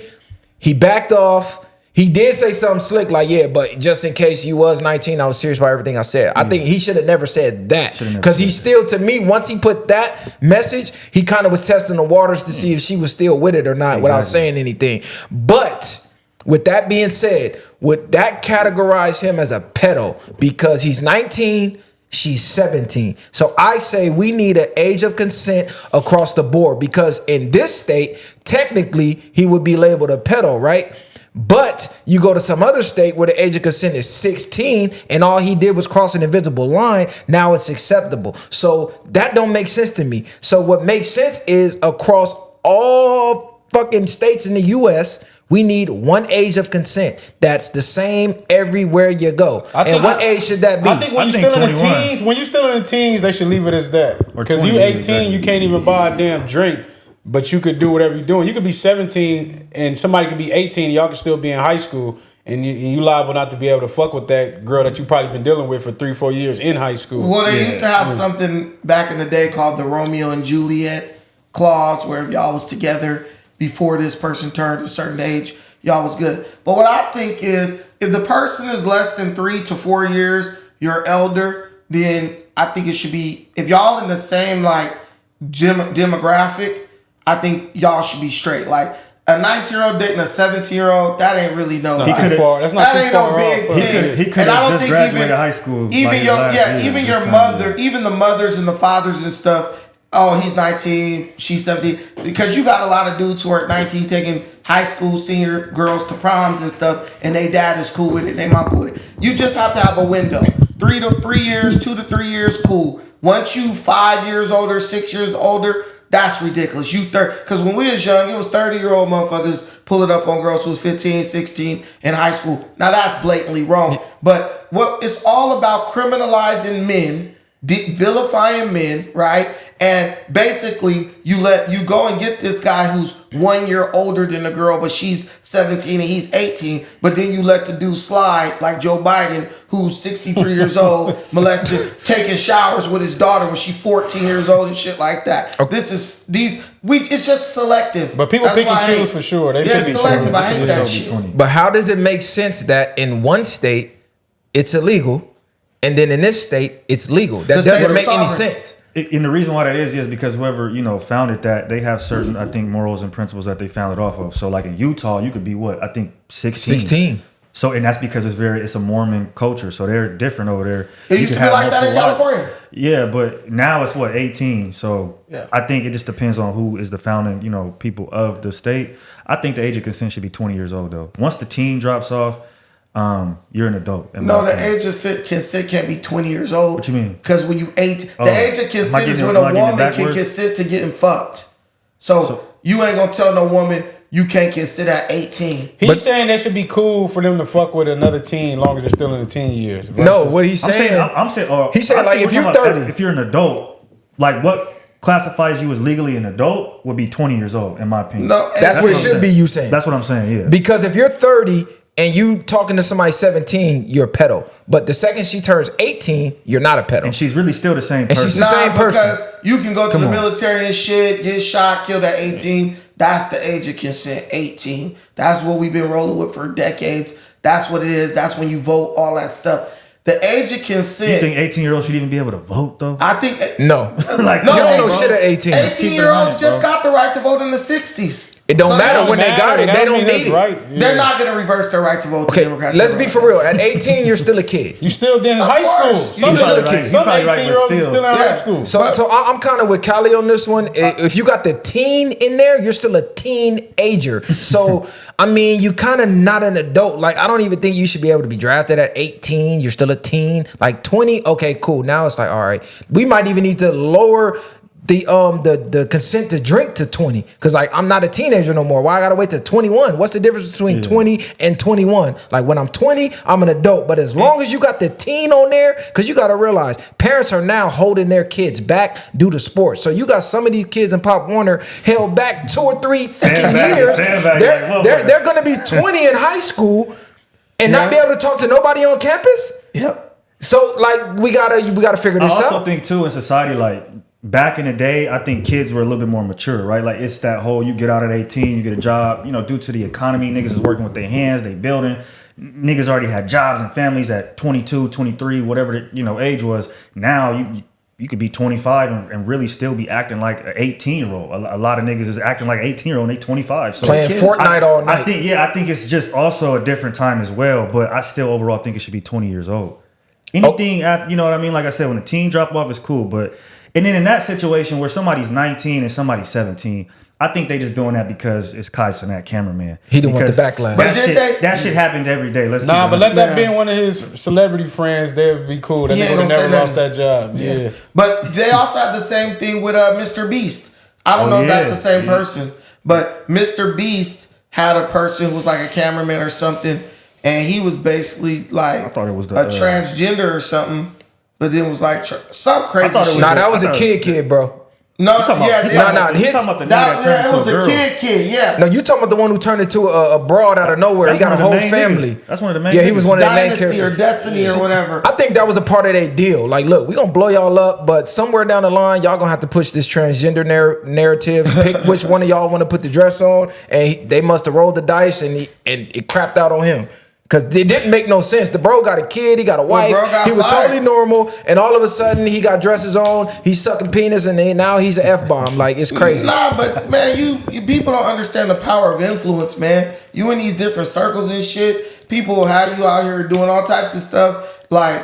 he backed off. He did say something slick like, yeah, but just in case you was 19, I was serious about everything I said. I think he should have never said that. Because he still, to me, once he put that message, he kind of was testing the waters to see if she was still with it or not without saying anything. But with that being said, would that categorize him as a pedo? Because he's 19, she's 17. So I say we need an age of consent across the board, because in this state, technically, he would be labeled a pedo, right? But you go to some other state where the age of consent is 16 and all he did was cross an invisible line, now it's acceptable. So that don't make sense to me. So what makes sense is across all fucking states in the U.S., we need one age of consent that's the same everywhere you go. And what age should that be? I think when you're still in the teens, they should leave it as that. Because you 18, you can't even buy a damn drink, but you could do whatever you're doing. You could be 17 and somebody could be 18. Y'all could still be in high school, and you liable not to be able to fuck with that girl that you probably been dealing with for 3-4 years in high school. Well, they used to have something back in the day called the Romeo and Juliet clause, where if y'all was together before this person turned a certain age, y'all was good. But what I think is, if the person is less than 3 to 4 years, you're elder, then I think it should be, if y'all in the same like demographic, I think y'all should be straight. Like a 19-year-old dating a 17-year-old, that ain't really no. That's not too far. That's not too far off. He could have just graduated high school. Even your mother, even the mothers and the fathers and stuff. Oh, he's 19, she's 17. Because you got a lot of dudes who are 19 taking high school senior girls to proms and stuff, and they dad is cool with it, they mom cool with it. You just have to have a window. 3 to 3 years, 2 to 3 years, cool. Once you 5 years older, 6 years older, that's ridiculous. Because when we was young, it was 30-year-old motherfuckers pulling up on girls who was 15, 16 in high school. Now that's blatantly wrong. But it's all about criminalizing men, vilifying men, right? And basically, you go and get this guy who's 1 year older than the girl, but she's 17 and he's 18. But then you let the dude slide, like Joe Biden, who's 63 years old, molested, taking showers with his daughter when she's 14 years old and shit like that. Okay. It's just selective. But people pick and choose for sure. They should be selective. I hate that shit. But how does it make sense that in one state it's illegal, and then in this state it's legal? That doesn't make any sense. And the reason why that is because whoever, founded that, they have certain, I think, morals and principles that they founded off of. So like in Utah, you could be what? I think 16. 16. So, and that's because it's a Mormon culture. So they're different over there. It used to be like that in California. Yeah, but now it's 18. So yeah. I think it just depends on who is the founding, people of the state. I think the age of consent should be 20 years old though. Once the teen drops off, you're an adult. No, the age of consent can't be 20 years old. What you mean? Because when the age of consent is when a woman can consent to getting fucked. So you ain't gonna tell no woman you can't consent at 18. He's saying that should be cool for them to fuck with another teen, long as they're still in the teen years. No, what he's saying. I'm saying. He's saying like if you're 30, if you're an adult, like what classifies you as legally an adult would be 20 years old, in my opinion. No, that's what it should be. You saying? That's what I'm saying. Yeah. Because if you're 30. And you talking to somebody 17, you're a pedo. But the second she turns 18, you're not a pedo. And she's really still the same person. And she's the same person. Because you can go to the military and shit, get shot, killed at 18. That's the age of consent, 18. That's what we've been rolling with for decades. That's what it is. That's when you vote, all that stuff. The age of consent. You think 18-year-olds should even be able to vote, though? I think... No. Like, no, you don't know shit at 18. 18-year-olds just got the right to vote in the 60s. It don't matter when they got it. They don't need it. Right. Yeah. They're not going to reverse their right to vote. Okay, let's be for real. At 18, you're still a kid. You still in high school. Some 18-year-olds are still in high school. So I'm kind of with Callie on this one. If you got the teen in there, you're still a teenager. So, I mean, you kind of not an adult. Like, I don't even think you should be able to be drafted at 18. You're still a teen. Like 20, okay, cool. Now it's like, all right. We might even need to lower the consent to drink to 20, because like I'm not a teenager no more. Why I gotta wait to 21? What's the difference between 20 and 21? Like when I'm 20, I'm an adult, but as long as you got the teen on there, because you gotta realize parents are now holding their kids back due to sports. So you got some of these kids in Pop Warner held back 2 or 3 years. They're gonna be 20 in high school and not be able to talk to nobody on campus. Yep. So like we gotta figure this out. I also think too in society, like back in the day, I think kids were a little bit more mature, right? Like it's that whole you get out at 18, you get a job, due to the economy, niggas is working with their hands, they building. Niggas already had jobs and families at 22, 23, whatever the age was. Now you could be 25 and really still be acting like an 18-year-old. A lot of niggas is acting like 18-year-old and they 25. So playing Fortnite all night. I think it's just also a different time as well, but I still overall think it should be 20 years old. Anything after, you know what I mean? Like I said, when the teen drop off is cool, but and then in that situation where somebody's 19 and somebody's 17, I think they just doing that because it's Kai Cenat, cameraman. He didn't want the backlash. That shit happens every day. But let that be one of his celebrity friends. They would be cool. That nigga would never lost that job. Yeah. But they also have the same thing with Mr. Beast. I don't know if that's the same person. But Mr. Beast had a person who was like a cameraman or something, and he was basically like I thought it was a transgender or something, but then was like some crazy shit. Nah, that was a kid, bro. No, He's talking about the nigga that turned it into was a girl. kid, yeah. No, you talking about the one who turned into a broad out of nowhere. That's He got a one of the whole main family. niggas. That's one of the main Yeah, he was niggas. one of the main Dynasty characters. or Destiny or whatever. I think that was a part of their deal. Like, look, we gonna blow y'all up, but somewhere down the line, y'all gonna have to push this transgender narrative. Pick which one of y'all want to put the dress on, and they must have rolled the dice, and it crapped out on him. Cause it didn't make no sense. The bro got a kid, he got a wife, got he was fired. totally normal, and all of a sudden he got dresses on, he's sucking penis, and now he's an F-bomb. Like, it's crazy. Nah, but man, you people don't understand the power of influence, man. You in these different circles and shit, people will have you out here doing all types of stuff. Like,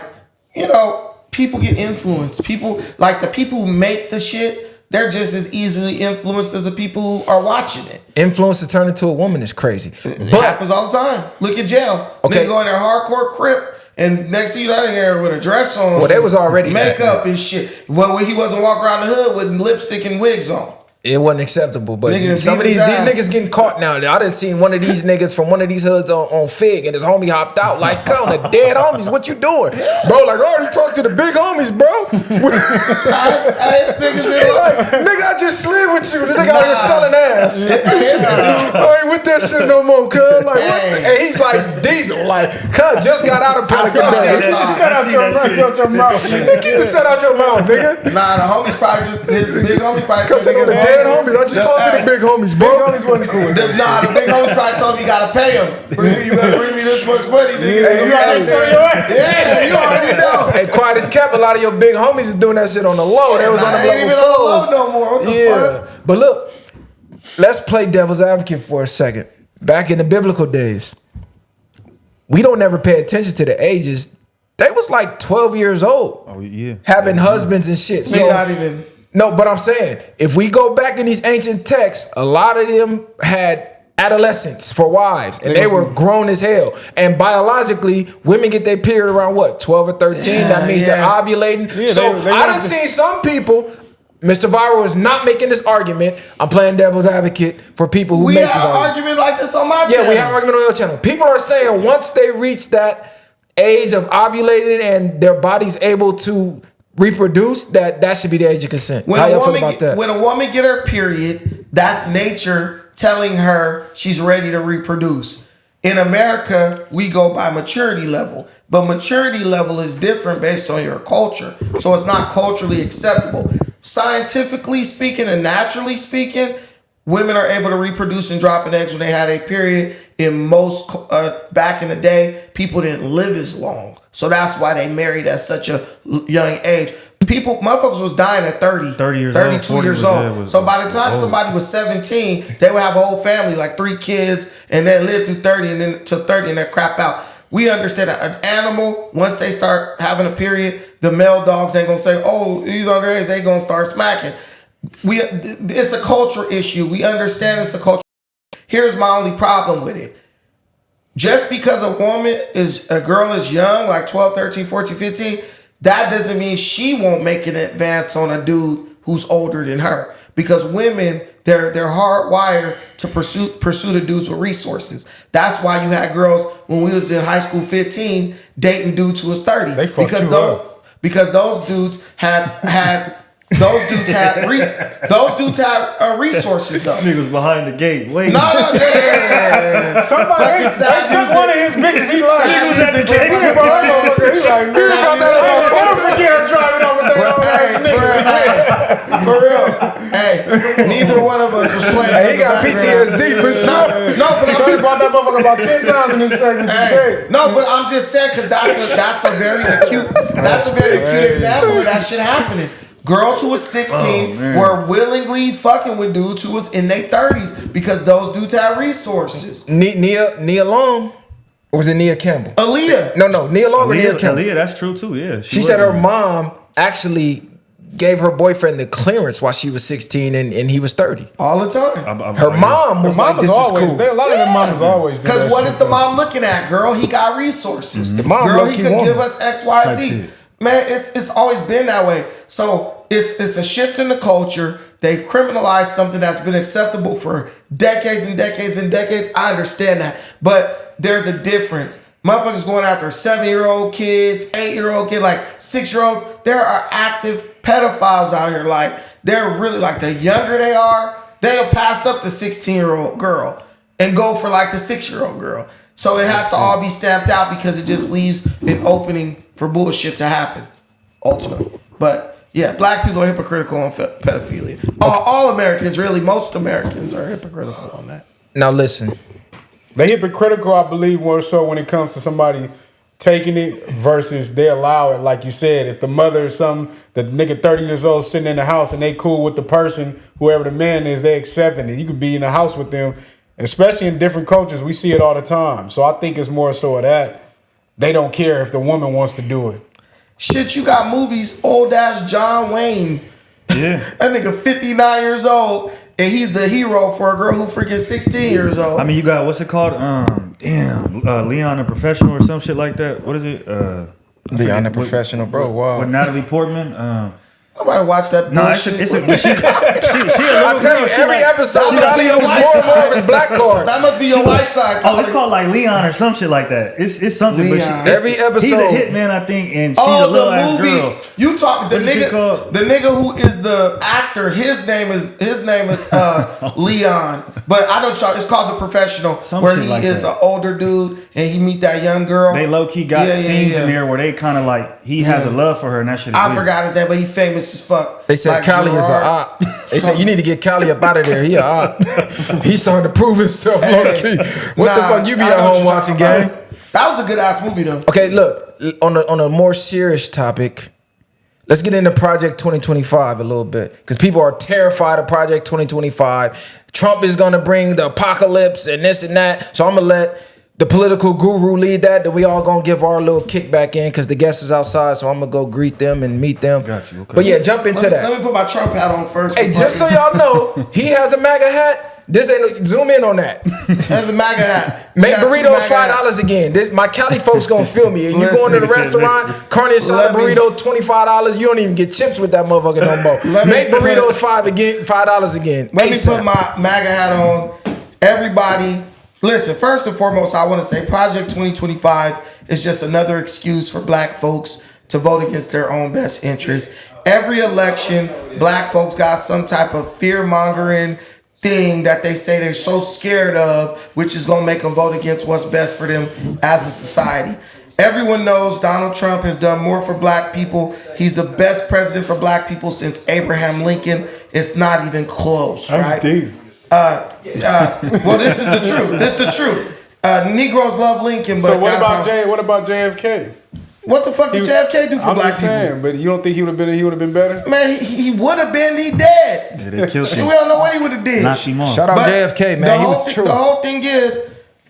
you know, people get influenced. People, like the people who make the shit, they're just as easily influenced as the people who are watching it. Influence to turn into a woman is crazy. It happens all the time. Look at jail. Okay. Nigga go in there hardcore crip, and next thing you know, in there with a dress on. Well, they was already makeup and shit. Well, he wasn't walking around the hood with lipstick and wigs on. It wasn't acceptable, but Nigga, some of these niggas getting caught now. I done seen one of these niggas from one of these hoods on Fig, and his homie hopped out like, "Come on, the dead homies, what you doing, bro?" Like, I already talked to the big homies, bro. I asked niggas in like, nigga, I just slid with you. The nigga out here selling ass. I ain't with that shit no more, cuz. Like, what? And he's like Diesel, like, cuz just got out of Pelican Bay. Get the set out your mouth. Get the set out your mouth, nigga. Nah, the homies probably just his big homies probably. Cause they the dead homies. I just talked to the big homies, bro. Big homies wasn't cool. Nah, the big homies probably told him you gotta pay him. You better bring me this much money, nigga. Hey, you already know. Yeah, you already know. Hey, quiet as kept. A lot of your big homies is doing that shit on the low. They was on the ain't even level on floors. the low no more. What the fuck? But look, let's play devil's advocate for a second. Back in the biblical days, we don't ever pay attention to the ages. They was like 12 years old. Oh yeah. Having husbands and shit. So, not even. no, but I'm saying, if we go back in these ancient texts, a lot of them had adolescents for wives, and they were grown as hell. And biologically, women get their period around what, 12 or 13? That means they're ovulating. Yeah, so they I done seen some people. Mr. Viral is not making this argument. I'm playing devil's advocate for people who We make have this an argument. argument like this on my channel. Yeah, we have an argument on your channel. People are saying once they reach that age of ovulating and their body's able to reproduce, that should be the age of consent. When How a y'all feel woman about that? when a woman get her period, that's nature telling her she's ready to reproduce. In America, we go by maturity level, but maturity level is different based on your culture. So it's not culturally acceptable. Scientifically speaking and naturally speaking, women are able to reproduce and drop an eggs when they had a period. In most back in the day, people didn't live as long, so that's why they married at such a young age. Motherfuckers was dying at 30 years 32 old, years 40 old. was So by the time old. somebody was 17, they would have a whole family, like 3 kids, and then live through 30 and then to 30 and then crap out. We understand that an animal, once they start having a period, the male dogs ain't gonna say, "Oh, he's underage," they gonna start smacking. It's a culture issue. We understand it's a culture. Here's my only problem with it. Just because a girl is young, like 12, 13, 14, 15, that doesn't mean she won't make an advance on a dude who's older than her. Because women, they're hardwired to pursue the dudes with resources. That's why you had girls when we was in high school 15 dating dudes who was 30. They fucked you up. Because those dudes had resources though. Niggas behind the gate. Wait. No, Somebody Fucking sad they took music. one of his bitches. He like, Sad he was music at the was gate. fucking Bro, bad. that motherfucker, he like, man, Sad got that music. on my phone. Forget him driving off with that old ass nigga. For real. Hey, neither one of us was playing. Hey, he got PTSD for sure. No, but I'm He just brought that motherfucker about 10 times in this segment today. no, but I'm just saying because that's a very acute example of that shit happening. Girls who was 16 were willingly fucking with dudes who was in their 30s because those dudes had resources. Nia Long, or was it Nia Campbell? Aaliyah. No, Nia Long or Nia Campbell. Aaliyah, that's true too. Yeah. She said her mom actually gave her boyfriend the clearance while she was 16 and he was 30. All the time. Her mom was like, Mamas this is always, cool. a lot of them mamas always do Because that what shit, is the though. mom looking at? Girl, he got resources. The mom Girl, he low-key could woman. give us X, Y, Type Z. shit. Man, it's always been that way. So it's a shift in the culture. They've criminalized something that's been acceptable for decades and decades and decades. I understand that. But there's a difference. Motherfuckers going after 7-year-old kids, 8-year-old kids, like 6-year-olds. There are active pedophiles out here. Like, they're really, like, the younger they are, they'll pass up the 16-year-old girl and go for, like, the 6-year-old girl. So it has to all be stamped out because it just leaves an opening for bullshit to happen, ultimately. But yeah, black people are hypocritical on pedophilia. All Americans, really, most Americans are hypocritical on that. Now listen. They hypocritical, I believe, more so when it comes to somebody taking it versus they allow it. Like you said, if the mother or something, the nigga 30 years old sitting in the house and they cool with the person, whoever the man is, they accepting it. You could be in the house with them. Especially in different cultures, we see it all the time. So I think it's more so of that. They don't care if the woman wants to do it. Shit, you got movies, old ass John Wayne. Yeah. That nigga 59 years old, and he's the hero for a girl who freaking 16 years old. I mean, you got, what's it called? Leon the Professional or some shit like that. What is it? Leon the Professional, bro. Wow. With Natalie Portman. Nobody watch that bullshit. She a little I tell you, every episode, Johnny was more and more of his black card. That must be your white side. Oh, it's called like Leon or some shit like that. It's something. Leon. But every episode, he's a hitman, I think, and she's a little ass girl. You talk the nigga who is the actor. His name is Leon, but I don't. It's called The Professional, where he like is an older dude and he meet that young girl. They low key got scenes in there where they kind of like he has a love for her, and that shit. I forgot his name, but he famous as fuck. They said like Callie is a op. They said you need to get Callie up out of there. He a op. He's starting to prove himself low key. What the fuck? You be at home watching game? That was a good ass movie though. Okay, look, on a more serious topic, let's get into Project 2025 a little bit, because people are terrified of Project 2025. Trump is gonna bring the apocalypse and this and that. So I'm gonna let the political guru lead that. Then we all gonna give our little kickback in because the guest is outside. So I'm gonna go greet them and meet them. Got you. Okay. But yeah, jump into that. Let me put my Trump hat on first. Hey, just so y'all know, he has a MAGA hat. This ain't zoom in on that. That's a MAGA hat. Make burritos $5 again. My Cali folks gonna feel me. You going to the restaurant, carne asada burrito $25. You don't even get chips with that motherfucker no more. Make burritos $5 again. Let me put my MAGA hat on. Everybody, listen. First and foremost, I want to say Project 2025 is just another excuse for black folks to vote against their own best interests. Every election, black folks got some type of fear mongering thing that they say they're so scared of, which is going to make them vote against what's best for them as a society. Everyone knows Donald Trump has done more for black people. He's the best president for black people since Abraham Lincoln. It's not even close, right? Deep. Well, this is the truth. This is the truth. Negroes love Lincoln, but so what about JFK? What the fuck did JFK do for black people? But you don't think he would have been better? Man, he would have been. He dead. Yeah, they killed him. We don't know what he would have did. Shout out JFK, man. He was true. The whole thing is,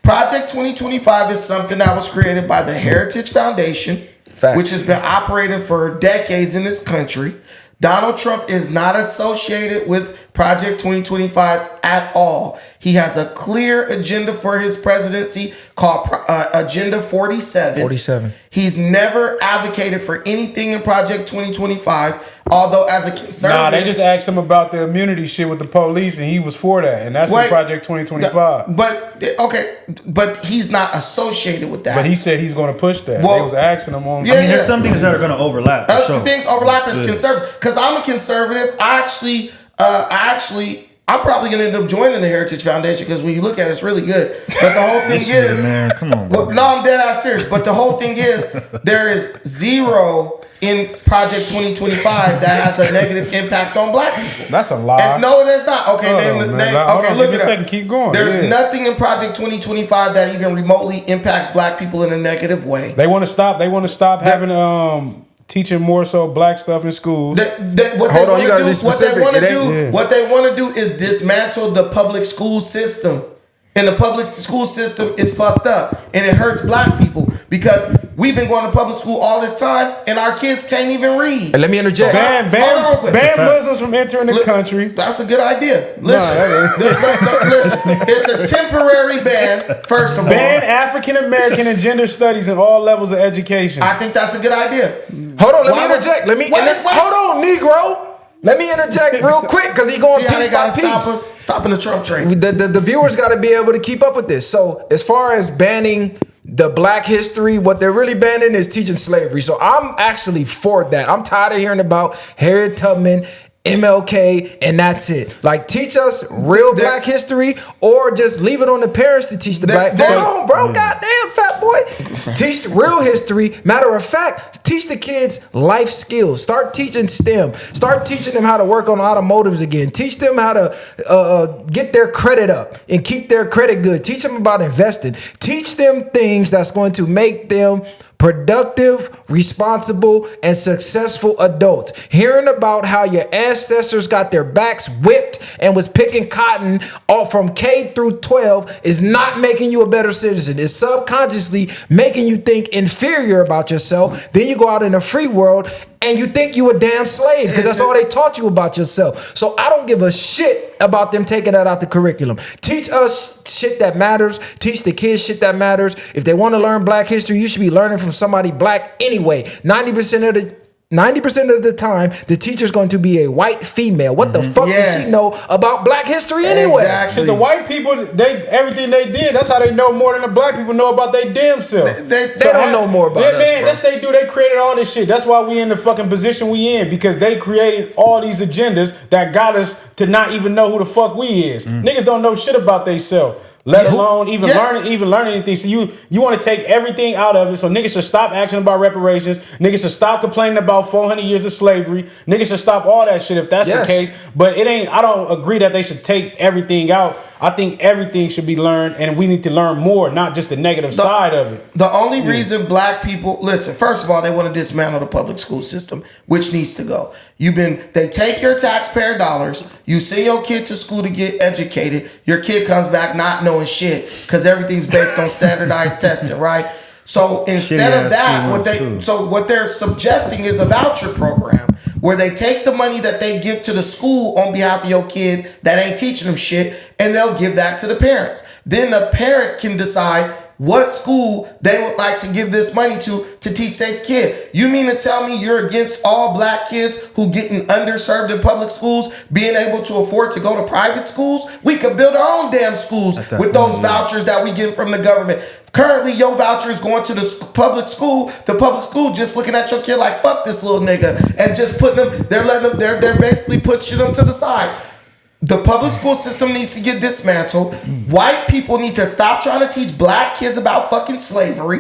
Project 2025 is something that was created by the Heritage Foundation, which has been operating for decades in this country. Donald Trump is not associated with Project 2025 at all. He has a clear agenda for his presidency called Agenda 47. 47. He's never advocated for anything in Project 2025, although as a conservative... Nah, they just asked him about the immunity shit with the police, and he was for that, and that's in Project 2025. But he's not associated with that. But he said he's going to push that. They was asking him on... there's some things that are going to overlap, for sure. Things overlap as conservative. Because I'm a conservative. I'm probably going to end up joining the Heritage Foundation because when you look at it, it's really good. But the whole thing is... Man, come on, bro. No, I'm dead ass serious. But the whole thing is, there is zero in Project 2025 that has a negative impact on black people. That's a lie. And no, there's not. Okay, look at it. Keep going. There's nothing in Project 2025 that even remotely impacts black people in a negative way. They want to stop having... teaching more so black stuff in schools. Hold on, you gotta be specific. What they want to do is dismantle the public school system. And the public school system is fucked up. And it hurts black people because we've been going to public school all this time and our kids can't even read. And let me interject. Ban Muslims from entering the country. That's a good idea. Listen, it's a temporary ban, first of all. Ban African American and gender studies in all levels of education. I think that's a good idea. Hold on, let me interject. Hold on, Negro. Let me interject real quick because he going See how piece they by gotta stop piece. us? Stopping the Trump train. The viewers got to be able to keep up with this. So as far as banning the black history, what they're really banning is teaching slavery. So I'm actually for that. I'm tired of hearing about Harriet Tubman, MLK, and that's it. Like, teach us real black history, or just leave it on the parents to teach the black. Hold on, bro. Goddamn, fat boy. Teach real history. Matter of fact, teach the kids life skills. Start teaching STEM. Start teaching them how to work on automotives again. Teach them how to get their credit up and keep their credit good. Teach them about investing. Teach them things that's going to make them productive, responsible, and successful adults. Hearing about how your ancestors got their backs whipped and was picking cotton all from K through 12 is not making you a better citizen. It's subconsciously making you think inferior about yourself. Then you go out in the free world and you think you a damn slave because that's all they taught you about yourself. So I don't give a shit about them taking that out the curriculum. Teach us shit that matters. Teach the kids shit that matters. If they want to learn black history, you should be learning from somebody black anyway. 90% of the time, the teacher's going to be a white female. What the fuck does she know about black history anyway? Exactly. Shit, the white people, everything they did, that's how they know more than the black people know about their damn self. They don't know more about us, man, bro. that's they do. They created all this shit. That's why we in the fucking position we in, because they created all these agendas that got us to not even know who the fuck we is. Niggas don't know shit about themselves. Let alone learn anything. So you want to take everything out of it. So niggas should stop asking about reparations. Niggas should stop complaining about 400 years of slavery. Niggas should stop all that shit if that's the case. But it ain't. I don't agree that they should take everything out. I think everything should be learned, and we need to learn more, not just the negative side of it. The only reason black people listen, first of all, they want to dismantle the public school system, which needs to go. They take your taxpayer dollars, you send your kid to school to get educated, your kid comes back not knowing shit because everything's based on standardized testing, right? So instead of that, what they're suggesting is a voucher program where they take the money that they give to the school on behalf of your kid that ain't teaching them shit, and they'll give that to the parents. Then the parent can decide what school they would like to give this money to teach their kid. You mean to tell me you're against all black kids who getting underserved in public schools being able to afford to go to private schools? We could build our own damn schools with those vouchers that we get from the government. Currently, your voucher is going to the public school. The public school just looking at your kid like, fuck this little nigga, and just putting them, they're basically pushing them to the side. The public school system needs to get dismantled. White people need to stop trying to teach black kids about fucking slavery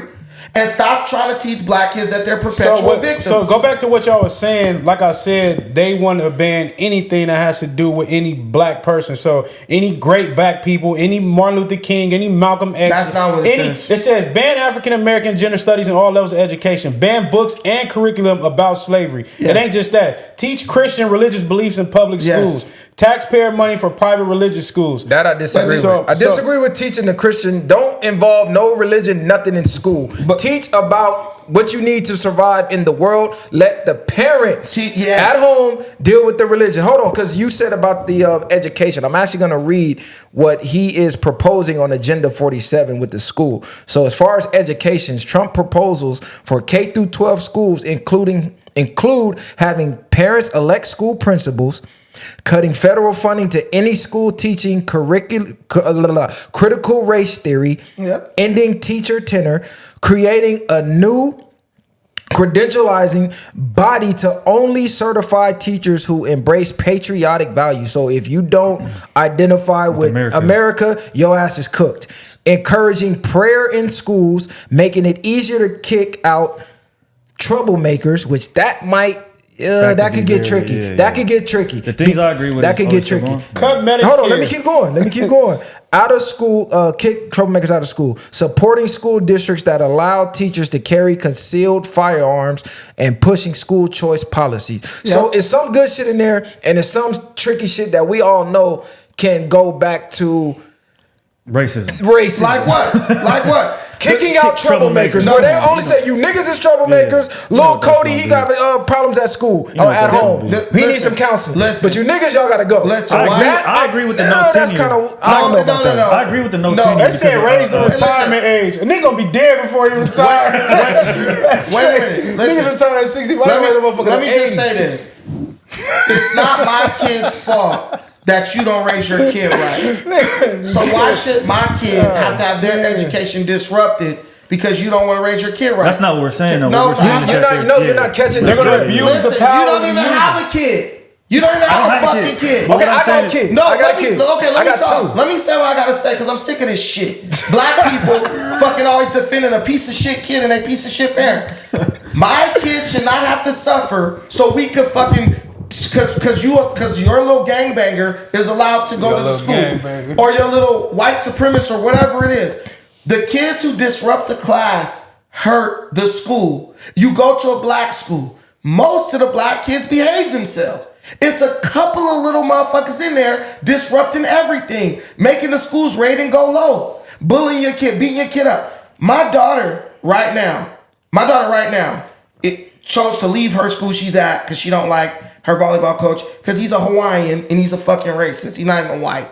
and stop trying to teach black kids that they're perpetual victims. So go back to what y'all was saying. Like I said, they want to ban anything that has to do with any black person. So any great black people, any Martin Luther King, any Malcolm X. That's not what it says. It says ban African American gender studies in all levels of education. Ban books and curriculum about slavery. Yes. It ain't just that. Teach Christian religious beliefs in public schools. Taxpayer money for private religious schools. That I disagree with. I disagree with teaching the Christian. Don't involve no religion, nothing in school. But teach about what you need to survive in the world. Let the parents at home deal with the religion. Hold on, because you said about the education. I'm actually going to read what he is proposing on Agenda 47 with the school. So as far as education, Trump proposals for K through 12 schools include having parents elect school principals, cutting federal funding to any school teaching critical race theory, ending teacher tenure, creating a new credentializing body to only certify teachers who embrace patriotic values. So if you don't identify with America, your ass is cooked. Encouraging prayer in schools, making it easier to kick out troublemakers, which that might that could get tricky. That could get tricky. The things I agree with. That could get tricky. Cut Medicare. Hold on, let me keep going. Out of school, kick troublemakers out of school. Supporting school districts that allow teachers to carry concealed firearms and pushing school choice policies. So it's some good shit in there, and it's some tricky shit that we all know can go back to racism. Like what? Kicking out troublemakers. Where they only say you niggas is troublemakers. Lil Cody, he got problems at school or at home. He needs some counseling. But you niggas, y'all gotta go. I agree with the no tenure. That's kind of, I don't know about that. I agree with the no tenure. They said raise the retirement age. A nigga gonna be dead before he retire. Wait a minute. Niggas retire at 65. Let me just say this. It's not my kid's fault that you don't raise your kid right. So why should my kid have to have their education disrupted because you don't want to raise your kid right? That's not what we're saying. Though. No, What we're saying is you're not catching. They're the gonna drift. abuse Listen, the power. you don't even have a kid. You don't even have a fucking kid. Okay, I got a kid. No, I got let me a kid. okay. Let I me got talk. two. Let me say what I gotta say because I'm sick of this shit. Black people fucking always defending a piece of shit kid and a piece of shit parent. My kids should not have to suffer so we could fucking because your little gangbanger is allowed to go to the school or your little white supremacist or whatever it is. The kids who disrupt the class hurt the school. You go to a black school. Most of the black kids behave themselves. It's a couple of little motherfuckers in there disrupting everything, making the school's rating go low, bullying your kid, beating your kid up. My daughter right now, it chose to leave her school she's at because she don't like her volleyball coach because he's a Hawaiian and he's a fucking racist. He's not even white.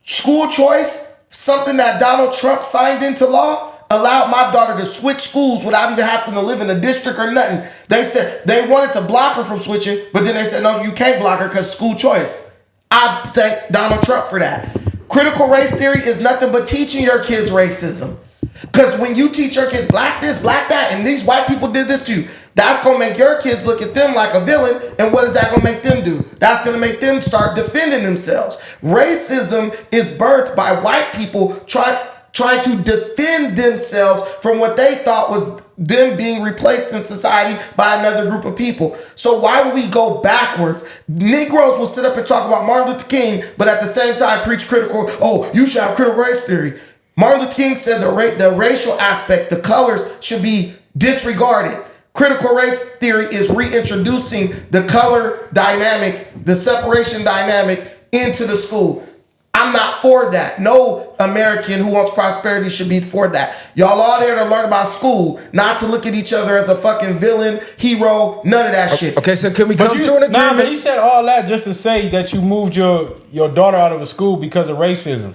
School choice, something that Donald Trump signed into law, allowed my daughter to switch schools without even having to live in a district or nothing. They said they wanted to block her from switching, but then they said, no, you can't block her because school choice. I thank Donald Trump for that. Critical race theory is nothing but teaching your kids racism. Because when you teach your kids black this, black that, and these white people did this to you, that's going to make your kids look at them like a villain. And what is that going to make them do? That's going to make them start defending themselves. Racism is birthed by white people trying to defend themselves from what they thought was them being replaced in society by another group of people. So why would we go backwards? Negroes will sit up and talk about Martin Luther King, but at the same time preach critical, you should have critical race theory. Martin Luther King said the racial aspect, the colors should be disregarded. Critical race theory is reintroducing the color dynamic, the separation dynamic into the school. I'm not for that. No American who wants prosperity should be for that. Y'all all there to learn about school, not to look at each other as a fucking villain, hero, none of that shit. Okay, so can we come to an agreement? Nah, but he said all that just to say that you moved your daughter out of a school because of racism.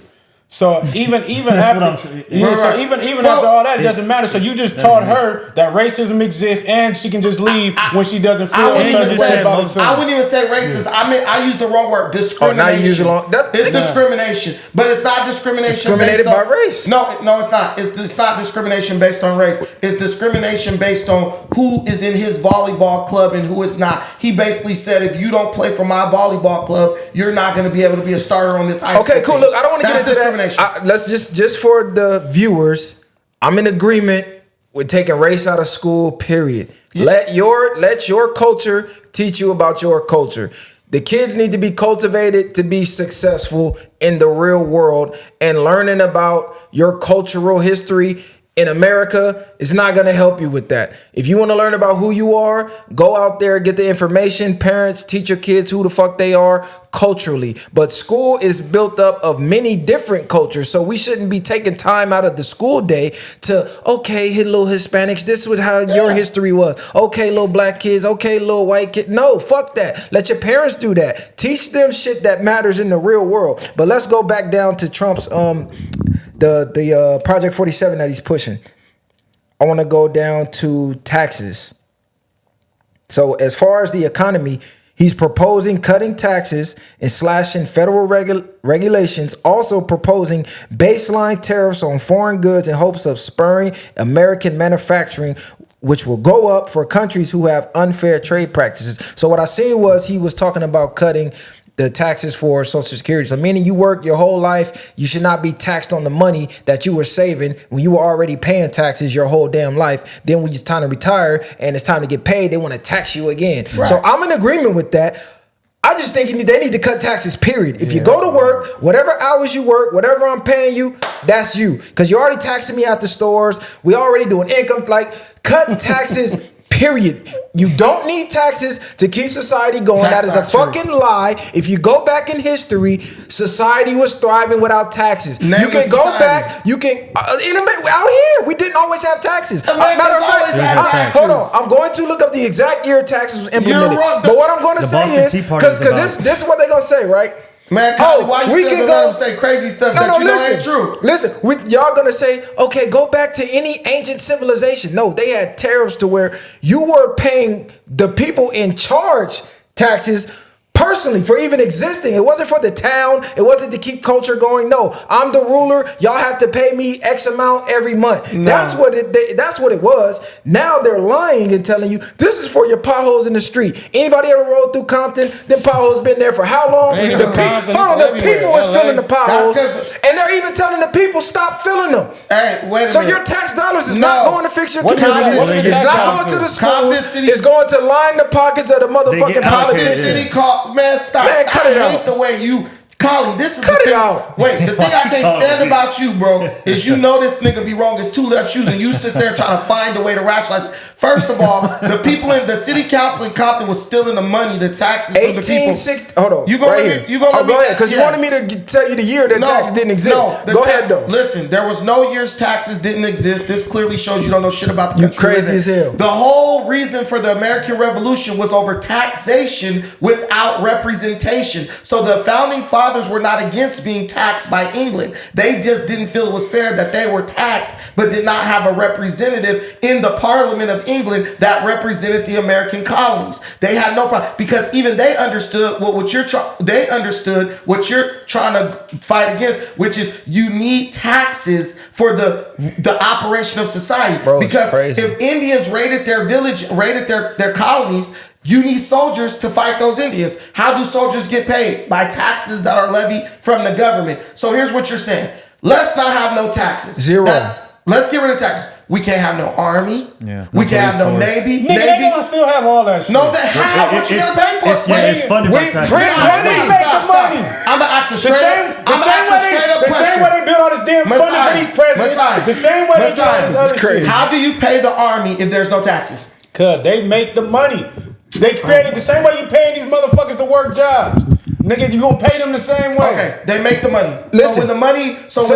So even after after all that, it doesn't matter. So you just taught her that racism exists and she can just leave when she doesn't feel a certain way about herself. I wouldn't even say racist. I used the wrong word. Discrimination. Oh, now you use it wrong. It's discrimination, but it's not discrimination Discriminated based on by race. No, it's not. It's not discrimination based on race. It's discrimination based on who is in his volleyball club and who is not. He basically said, if you don't play for my volleyball club, you're not going to be able to be a starter on this high school Okay, cool. team. Look, I don't want to get into that. Let's just for the viewers, I'm in agreement with taking race out of school, period. Yeah. Let your culture teach you about your culture. The kids need to be cultivated to be successful in the real world, and learning about your cultural history in America is not going to help you with that. If you want to learn about who you are, go out there, get the information. Parents, teach your kids who the fuck they are culturally. But school is built up of many different cultures, so we shouldn't be taking time out of the school day to, okay, little Hispanics, this was how your history was. Okay, little black kids. Okay, little white kids. No, fuck that. Let your parents do that. Teach them shit that matters in the real world. But let's go back down to Trump's the Project 47 that he's pushing. I want to go down to taxes. So as far as the economy, he's proposing cutting taxes and slashing federal regulations, also proposing baseline tariffs on foreign goods in hopes of spurring American manufacturing, which will go up for countries who have unfair trade practices. So what I seen was he was talking about cutting the taxes for Social Security. So meaning you work your whole life, you should not be taxed on the money that you were saving when you were already paying taxes your whole damn life. Then when it's time to retire and it's time to get paid, they want to tax you again. Right. So I'm in agreement with that. I just think they need to cut taxes, period. If you go to work, whatever hours you work, whatever I'm paying you, that's you. Because you're already taxing me at the stores. We already doing income, cut taxes, period. You don't need taxes to keep society going. That is a fucking lie. If you go back in history, society was thriving without taxes. You can go back. You can out here. We didn't always have taxes. Matter of fact, hold on. I'm going to look up the exact year taxes was implemented. But what I'm going to say is because this is what they're going to say, right? Man, why you still gonna let them say crazy stuff that you know ain't true? Listen, y'all gonna say, okay, go back to any ancient civilization. No, they had tariffs to where you were paying the people in charge taxes personally for even existing. It wasn't for the town. It wasn't to keep culture going. No, I'm the ruler. Y'all have to pay me X amount every month. No. That's what it was. Now they're lying and telling you this is for your potholes in the street. Anybody ever rode through Compton? Them potholes been there for how long? The people was filling the potholes, and they're even telling the people stop filling them. Hey, wait a minute. So your tax dollars is not going to fix your community. It's not going to the schools. It's going to line the pockets of the motherfucking politicians. Man, stop. Man, cut it out. I hate the way you... Collie, this is cut the thing. It out. Wait, the thing I can't stand about you, bro, is you know this nigga be wrong. It's two left shoes, and you sit there trying to find a way to rationalize it. First of all, the people in the city council in Compton was stealing the money, the taxes from the people. 1860. Hold on. You gonna right you gonna go ahead, because you wanted me to tell you the year that taxes didn't exist. No, go ahead though. Listen, there was no years taxes didn't exist. This clearly shows you don't know shit about the country. You crazy as hell. The whole reason for the American Revolution was over taxation without representation. So the founding fathers were not against being taxed by England. They just didn't feel it was fair that they were taxed but did not have a representative in the Parliament of England that represented the American colonies. They had no problem because even they understood what you're trying to fight against, which is you need taxes for the operation of society. Bro, because if Indians raided their village, raided their colonies, you need soldiers to fight those Indians. How do soldiers get paid? By taxes that are levied from the government. So here's what you're saying. Let's not have no taxes. Zero. Let's get rid of taxes. We can't have no army. Yeah. We can't have no navy. Nigga, they gonna still have all that shit. No, how? What you gonna pay for? It's funded by taxes. We make the money. I'm gonna ask a straight up question. The same way they build all this damn funding for these presidents. The same way they do all this other shit. How do you pay the army if there's no taxes? Cause they make the money. They created the same way you paying these motherfuckers to work jobs. Nigga, you gonna pay them the same way. Okay, they make the money. Listen,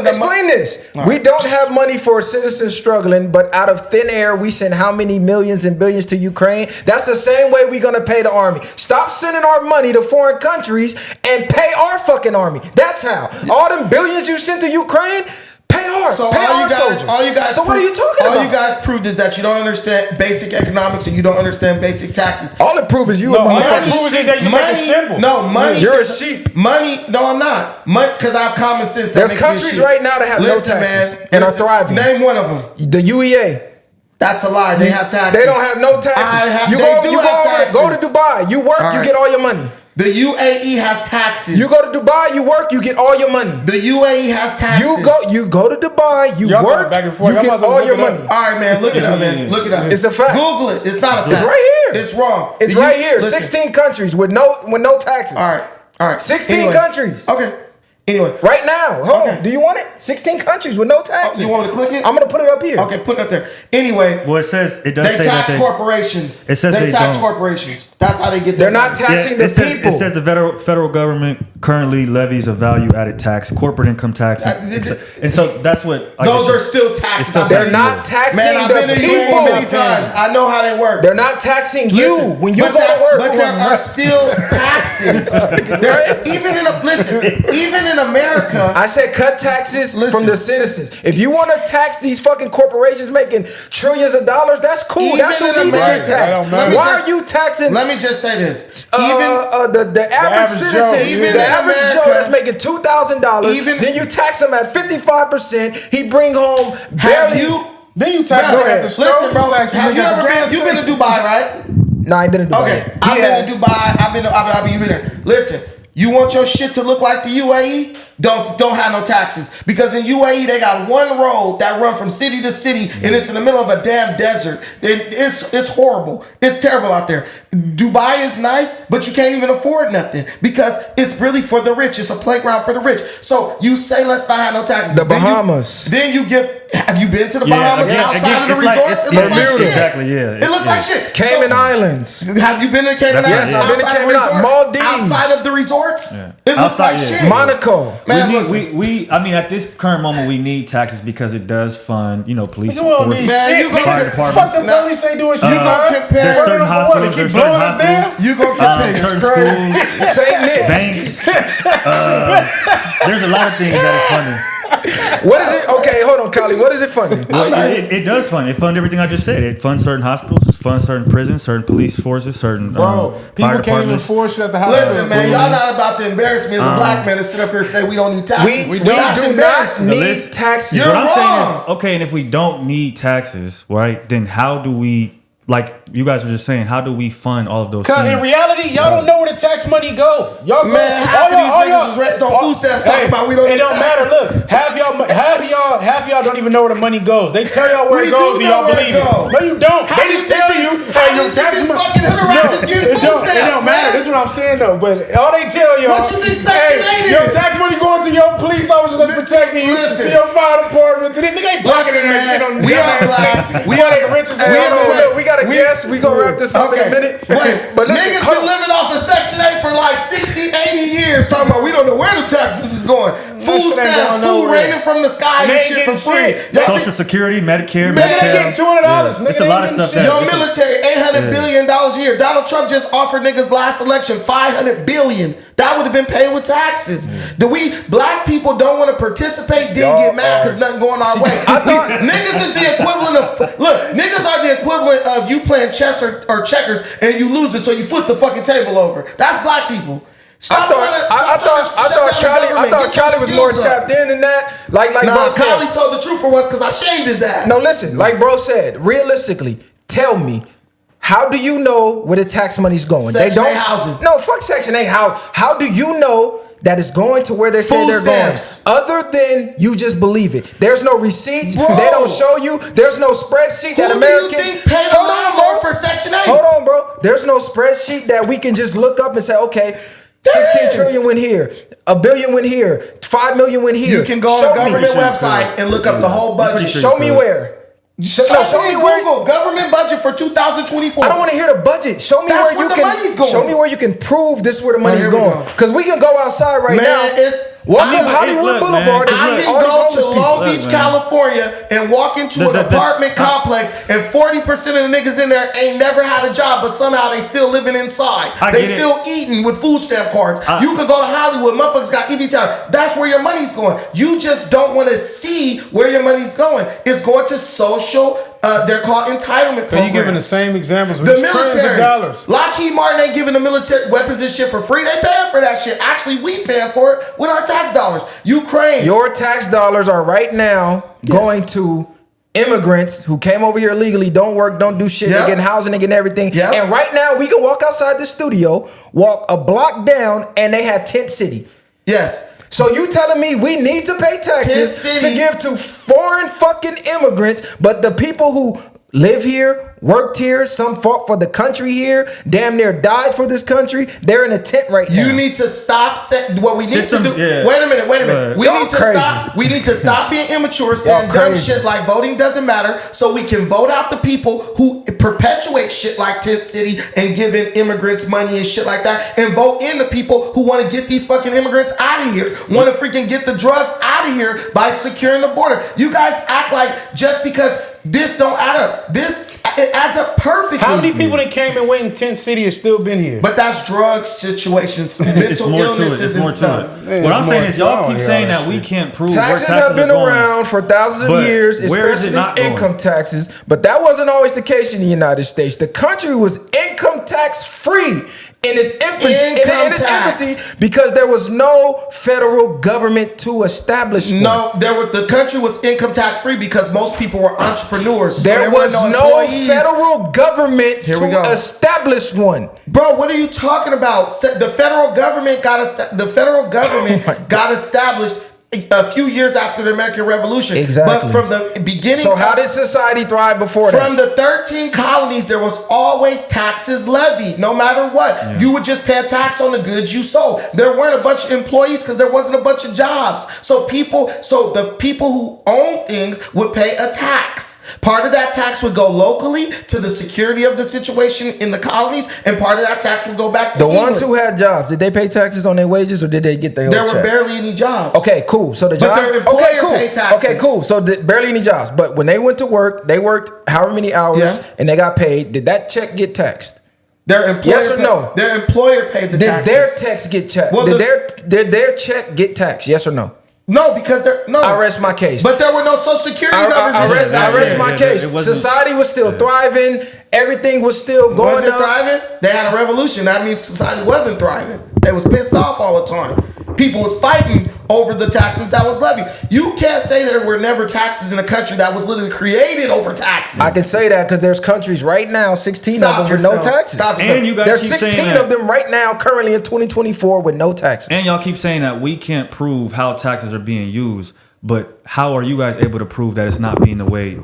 explain this. Right. We don't have money for citizens struggling, but out of thin air, we send how many millions and billions to Ukraine? That's the same way we're gonna pay the army. Stop sending our money to foreign countries and pay our fucking army. That's how. All them billions you sent to Ukraine, pay ours. So pay our soldiers. So what are you talking about? All you guys proved is that you don't understand basic economics and you don't understand basic taxes. All it proves is you a motherfucker. Money. No, money. You're a sheep. Money. No, I'm not. Because I have common sense. There's countries right now that have no taxes and are thriving. Name one of them. The UEA. That's a lie. They have taxes. They don't have no taxes. Go to Dubai. You work, you get all your money. The UAE has taxes. You go to Dubai, you work, you get all your money. The UAE has taxes. You go to Dubai, you work, back and forth. You get all your money. All right, man, look it up, man. Look it up. It's a fact. Google it. It's not a fact. It's right here. It's wrong. It's right here. 16 countries with no taxes. All right. 16 countries. Okay. Anyway. Right now. Hold on. Do you want it? 16 countries with no taxes. You want me to click it? I'm going to put it up here. Okay, put it up there. Anyway. Well, it does say they tax corporations. It says they tax corporations. That's how they get their They're not taxing the people. It says the federal government currently levies a value-added tax, corporate income tax. And so that's what... Those are still taxes. They're not taxing the people. Many times. I know how they work. They're not taxing you when you go to work. But there are still taxes. Even in America... I said cut taxes from the citizens. If you want to tax these fucking corporations making trillions of dollars, that's cool. That's what need to get taxed. Why are you taxing... Let me just say this. The average citizen, the average Joe that's making $2,000, then you tax him at 55%. He bring home barely. Then you tax him at the store. Listen, bro. You've been to Dubai, right? No, I ain't been to Dubai. Okay, I've been to Dubai. I've been to Abu Dhabi. You've been there. Listen. You want your shit to look like the UAE? Don't have no taxes. Because in UAE, they got one road that run from city to city, and it's in the middle of a damn desert. It's horrible. It's terrible out there. Dubai is nice, but you can't even afford nothing because it's really for the rich. It's a playground for the rich. So you say let's not have no taxes. The Bahamas. Then you give... Have you been to the Bahamas outside of the resorts? It looks like shit. Exactly, yeah. It looks like shit. Cayman Islands. Have you been to Cayman Islands? Yes, I've been to Cayman Islands. Maldives. Outside of the resorts? Yeah. It looks like shit. Monaco. Man, I mean, at this current moment, we need taxes because it does fund, police force, fire departments. Fuck the police ain't doing shit. You gonna compare there's certain hospitals, there's certain hospitals. You gonna compare certain schools, banks. There's a lot of things that is funded. What is it? Okay, hold on, Kylie. What is it funding? It does fund. It funds everything I just said. It funds certain hospitals, it funds certain prisons, certain police forces, certain Bro, fire people can't even departments. force you at the hospital. Listen, man, y'all not about to embarrass me as a black man to sit up here and say we don't need taxes. We That's do not embarrassing. need taxes. You're What I'm saying wrong. is, okay, and if we don't need taxes, right, then how do we, like you guys were just saying, how do we fund all of those Cause in things? reality, y'all don't know where the tax money go. Y'all go, Man, half of these niggas is raised on food stamps talking about we don't It need don't matter. taxes. Look, half y'all don't even know where the money goes. They tell y'all where We it goes do and y'all know where it believe it. goes. No, you don't. How They do just you tell think you, this- how do you think this fucking hood rats is getting it food don't stamps, matter. man? That's what I'm saying though. But all they tell y'all, What you think Section 8 your is? tax money going to your police officers that's protecting you, Listen. to your fire department, to them. They blocking that shit on We are black. We are the richest. Hey, We hold on, are- look, we got a guess. We gonna wrap this up in a minute. Wait, But listen, niggas hold been on. living off of Section 8 for like 60, 80 years. Talking about we don't know where the taxes is going. Food shit ain't stamps, going food nowhere. raining from the sky And and they shit ain't for free. getting shit. Y'all Social think- Security, Medicare, Man, They Medicare. getting $200. It's a lot of stuff Shit. that- Your It's a- military, $800 billion a year. Donald Trump just offered niggas last election $500 billion. That would have been paid with taxes. Do we black people don't want to participate? Then get mad because nothing going our way. Niggas is the equivalent of niggas are the equivalent of you playing chess or checkers and you lose it, so you flip the fucking table over. That's black people. I thought Kylie was more tapped in than that. Like bro said. Kylie told the truth for once because I shamed his ass. No, listen, like bro said, realistically, tell me, how do you know where the tax money's going? Section 8 housing. No, fuck Section 8 housing. How do you know that it's going to where they say Food they're stamps. going? Other than you just believe it. There's no receipts. Bro. They don't show you. There's no spreadsheet that Who Americans do you think paid a Hold on, landlord bro. for Section 8? Hold on, bro. There's no spreadsheet that we can just look up and say, okay, There 16 is. trillion went here, $1 billion went here, 5 million went here. You can go Show on a me. government website and look up the whole budget. Show me where. Show me where. Google government budget for 2024. I don't want to hear the budget. Show me That's where you where the money's can. going. Show me where you can prove this where the money's here we going. go. Because we can go outside right Man, now. Walk up Hollywood look, man, Boulevard and it's see I all can these go homeless to people. Long Look, Beach, man. California, and walk into an apartment complex, and 40% of the niggas in there ain't never had a job, but somehow they still living inside. I They get it. still eating with food stamp cards. You could go to Hollywood, motherfuckers got EB time. That's where your money's going. You just don't want to see where your money's going. It's going to social. They're called entitlement Are programs. you giving the same examples with The trillions of military. dollars? Lockheed Martin ain't giving the military weapons and shit for free. They paying for that shit. Actually, we paying for it with our tax dollars. Ukraine. Your tax dollars are right now going to immigrants who came over here illegally, don't work, don't do shit, Yep. they getting housing, they getting everything. Yep. And right now, we can walk outside the studio, walk a block down, and they have Tent City. Yes. So you telling me we need to pay taxes Tent to City. give to foreign fucking immigrants, but the people who live here, worked here, some fought for the country here, damn near died for this country, they're in a tent right now. You need to stop saying what we need Systems, to do. yeah. Wait a minute. We Y'all need to crazy. stop. We need to stop being immature, saying dumb crazy. shit like voting doesn't matter, so we can vote out the people who perpetuate shit like Tent City and giving immigrants money and shit like that, and vote in the people who want to get these fucking immigrants out of here, want to freaking get the drugs out of here by securing the border. You guys act like just because this don't add up. It adds up perfectly. How many people that came and went in Tent City have still been here? But that's drug situations, It's mental more to it. illnesses It's and more to stuff. it. Man, What it's I'm more saying is, y'all to keep it. saying Yeah, that we shit. can't prove Taxes where have been are going. around for thousands of But years, where is it especially not going? income taxes. But that wasn't always the case in the United States. The country was income tax free in its infancy because there was no federal government to establish one. No, the country was income tax free because most people were entrepreneurs. So There was were no employees. federal government Here we go. to establish one. Bro, what are you talking about? The federal government got established a few years after the American Revolution. Exactly. But from the beginning, So how did society thrive before from that? the 13 colonies, there was always taxes levied, no matter what. Yeah. You would just pay a tax on the goods you sold. There weren't a bunch of employees because there wasn't a bunch of jobs. So the people who own things would pay a tax. Part of that tax would go locally to the security of the situation in the colonies, and part of that tax would go back to The England. ones who had jobs, did they pay taxes on their wages or did they get their There own were check? barely any jobs. Okay, cool. So the But jobs. their employer Okay, cool. paid taxes. Okay, cool. So barely any jobs. But when they went to work, they worked however many hours Yeah. and they got paid. Did that check get taxed? Their employer Yes or no? Their employer paid the Did taxes. their tax get checked? Well, Did their check get taxed? Yes or no? No, because I rest my case. But there were no social security numbers. I rest my case. Society was still thriving. Everything was still going Was it up. thriving? They had a revolution. That means society wasn't thriving. They was pissed off all the time. People was fighting over the taxes that was levied. You can't say there were never taxes in a country that was literally created over taxes. I can say that because there's countries right now, 16 Stop of them yourself. with no taxes. Stop yourself. And you guys There's keep 16 saying of them right now, currently in 2024, with no taxes. And y'all keep saying that we can't prove how taxes are being used, but how are you guys able to prove that it's not being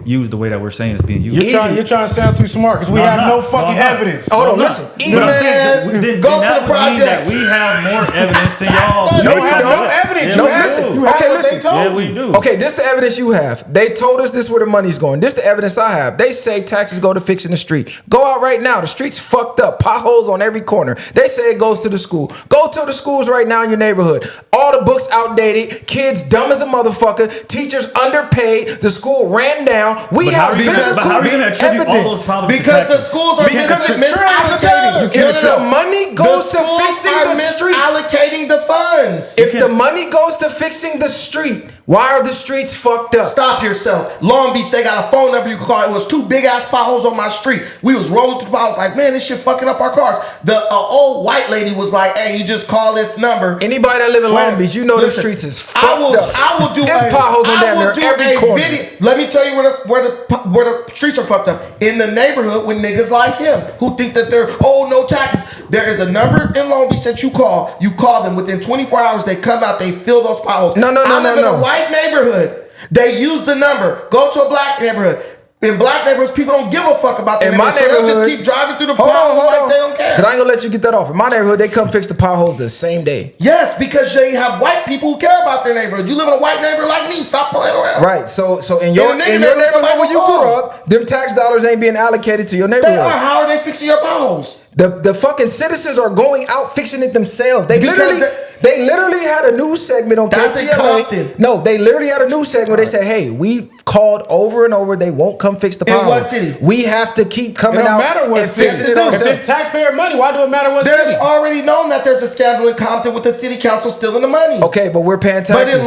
used the way that we're saying it's being used? You're trying to sound too smart because we have no fucking evidence. Hold on, listen. Then Go to that the would mean that projects. we have more evidence than y'all. No, We you have don't. no evidence. No, You have listen. it. You have Okay, what they listen. told Yeah, you. we do. Okay, this the evidence you have. They told us this where the money's going. This the evidence I have. They say taxes go to fixing the street. Go out right now. The street's fucked up. Potholes on every corner. They say it goes to the school. Go to the schools right now in your neighborhood. All the books outdated. Kids dumb as a motherfucker. Teachers underpaid. The school ran down. We But have how are you physical going to attribute all evidence. those problems Because to the taxes? schools are misallocating. If the money goes to fixing the street, misallocating the funds. if the money goes to fixing the street, why are the streets fucked up? Stop yourself. Long Beach, they got a phone number you can call. It was 2 big ass potholes on my street. We was rolling through the potholes like, man, this shit fucking up our cars. The old white lady was like, hey, you just call this number. Anybody that live in Long Well, Beach, you know the listen, streets is fucked up. I will do. There's potholes on damn near every corner. Let me tell you where the streets are fucked up. In the neighborhood with niggas like him who think that they're no taxes. There is a number in Long Beach that you call. You call them within 24 hours. They come out. They fill those potholes. No. I live in a white neighborhood. They use the number. Go to a black neighborhood. In black neighborhoods, people don't give a fuck about their In my neighborhood. So they'll neighborhood, just keep driving through the hold potholes on. like they don't care. Cause I ain't gonna let you get that off. In my neighborhood, they come fix the potholes the same day. Yes, because they have white people who care about their neighborhood. You live in a white neighborhood like me. Stop playing around. Right. So in your neighborhood where you grew up, them tax dollars ain't being allocated to your They neighborhood. are. How are they fixing your potholes? The fucking citizens are going out fixing it themselves. They Because literally had a news segment on That's in Compton. KTLA. No, they literally had a news segment where they said, "Hey, we've called over and over. They won't come fix the In potholes. what city? We have to keep It coming don't out matter what and city. fixing it If ourselves." it's taxpayer money, why do it matter what There's city? already known that there's a scandal in Compton with the city council stealing the money. Okay, but we're paying But taxes. in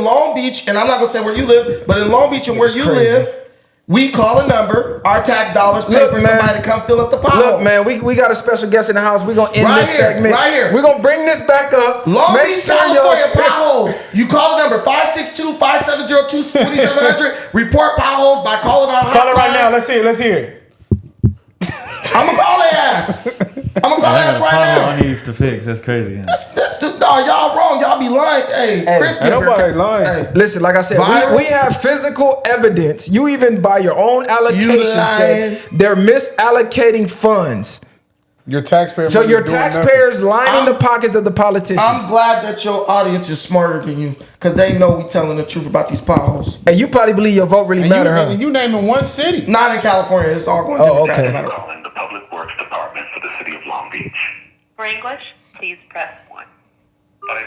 Long Beach, and I'm not gonna say where you live, but in Long Beach and where It's you crazy. live, we call a number. Our tax dollars pay Look, for man. somebody to come fill up the pothole. Look, man, we got a special guest in the house. We're gonna end Right this here, segment. right here. We're gonna bring this back up. Long Make Beach, sure California, y'all potholes. You call the number 562-5702-2700. Report potholes by calling our hotline. Call it right now. Let's hear it. I'm gonna call their ass. I'm gonna call their ass right now. I need to fix. That's crazy. Y'all wrong. Y'all be lying. Hey, Chris, ain't nobody lying. Hey, Listen, like I said, Viral. we have physical evidence. You even by your own allocation You said lying. they're misallocating funds. Your taxpayer So money your is doing taxpayers lining I'm- the pockets of the politicians. I'm glad that your audience is smarter than you because they know we telling the truth about these potholes. And you probably believe your vote really nothing. matter, And huh? you naming one city. Not in California. It's all going Oh, Democrat, okay. no matter what. Calling the Public Works Department for the City of Long Beach. For English, please press 1. But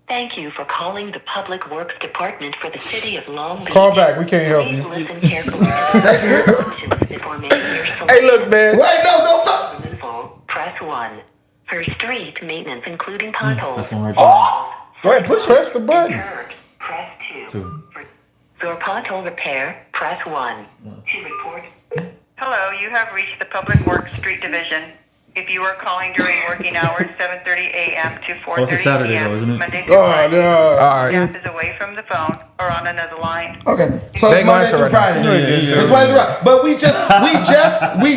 Thank you for calling the Public Works Department for the City of Long Beach. Call back. We can't help Please you. listen carefully to the options before making your selection. Hey, look, man. Wait, no, don't stop. Removal, press 1. For street maintenance, including potholes. That's one right there. Go ahead, press the button. Curb, press 2. For pothole repair, press 1. To report. Hello, you have reached the Public Works Street Division. If you are calling during working hours, 7:30 a.m. to 4:30 it's a Saturday p.m., though, isn't it? Monday through Oh, Friday. no. All right. Staff is away from the phone or on another line. Okay, so They it's gonna Monday answer through right now. Friday. Yeah. It's Monday through Friday. But we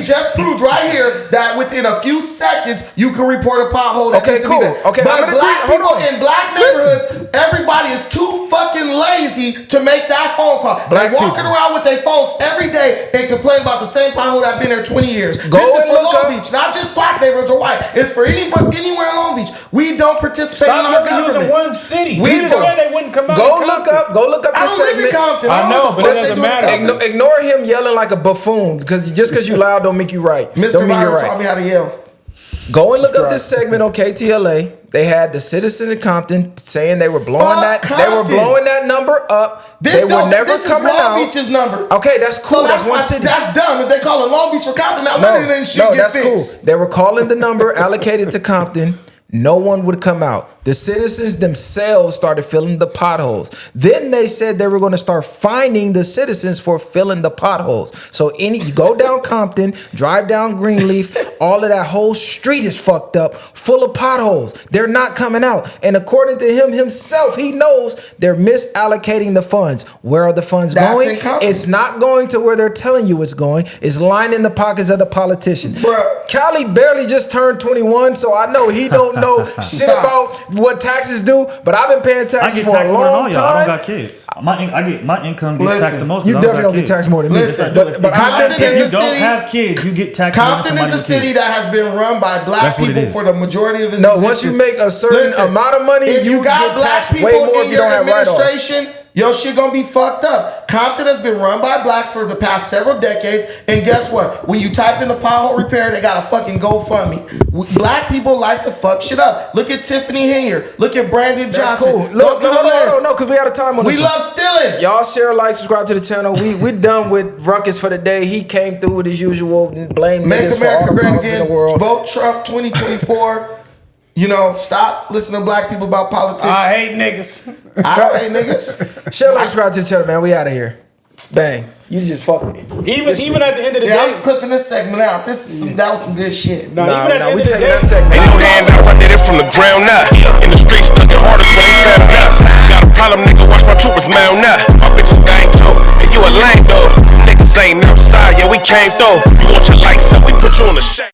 just proved right here that within a few seconds you can report a pothole. That Okay, needs to be cool. there. Okay, but I'm gonna black agree. Hold people on. in black neighborhoods, everybody is too fucking lazy to make that phone call. Black They're walking people. around with their phones every day and complain about the same pothole that's been there 20 years. Go this is and for look Long up- Beach, not just black neighborhoods or white. It's for anywhere in Long Beach. We don't participate in Stop our looking using government. one city. We We just don't. said they wouldn't come out. Go and look come. up. Go look up I this don't live in segment. Compton. I don't know, what the but fuck it they doesn't do in matter. Compton. Ignore him yelling like a buffoon because just because you loud don't make you right. Mr. Don't mean you're Ryder right. taught me how to yell. Go and look up this segment on KTLA. They had the citizens in Compton saying they were blowing Fuck that. They were Compton. blowing that number up. They were never this coming is Long out. Beach's number. Okay, that's cool. So that's one city. That's dumb. If they call it Long Beach or Compton, now none of that shit No, get that's fixed. cool. They were calling the number allocated to Compton. No one would come out. The citizens themselves started filling the potholes. Then they said they were going to start fining the citizens for filling the potholes. So you go down Compton, drive down Greenleaf, all of that whole street is fucked up, full of potholes. They're not coming out. And according to him himself, he knows they're misallocating the funds. Where are the funds going? It's not going to where they're telling you it's going. It's lining the pockets of the politicians. Bruh. Callie barely just turned 21, so I know he don't know shit about what taxes do, but I've been paying taxes for a long time. I don't got kids. My income gets taxed the most. You definitely don't get taxed more than me. But I've been paying. If you don't have kids, you get taxed. Compton is a city that has been run by black people for the majority of its existence. Once you make a certain amount of money, if you got get black taxed people way more in if you your don't have administration, your shit gonna be fucked up. Compton has been run by blacks for the past several decades, and guess what? When you type in the pothole repair, they got a fucking GoFundMe. Black people like to fuck shit up. Look at Tiffany Henry. Look at Brandon Johnson. Cool. No, because we out of time on this. We love stealing. Y'all share, like, subscribe to the channel. We done with Ruckus for the day. He came through with his usual blame niggas for all the problems in the world. Vote Trump 2024. Stop listening to black people about politics. I hate niggas. I don't hate niggas. Share, like, subscribe to the channel, man. We out of here. Bang. You just fucked me. Even at the end of the day, I was clipping this segment out. That was some good shit. Even at the end of the day, Ain't no handouts, I did it from the ground up. In the streets, thugging harder, so they found up. Got a problem, nigga, watch my troopers mount up. My bitch is gang too, and you a lame though. Niggas ain't outside, yeah, we came through. You want your lights up, we put you on the shade.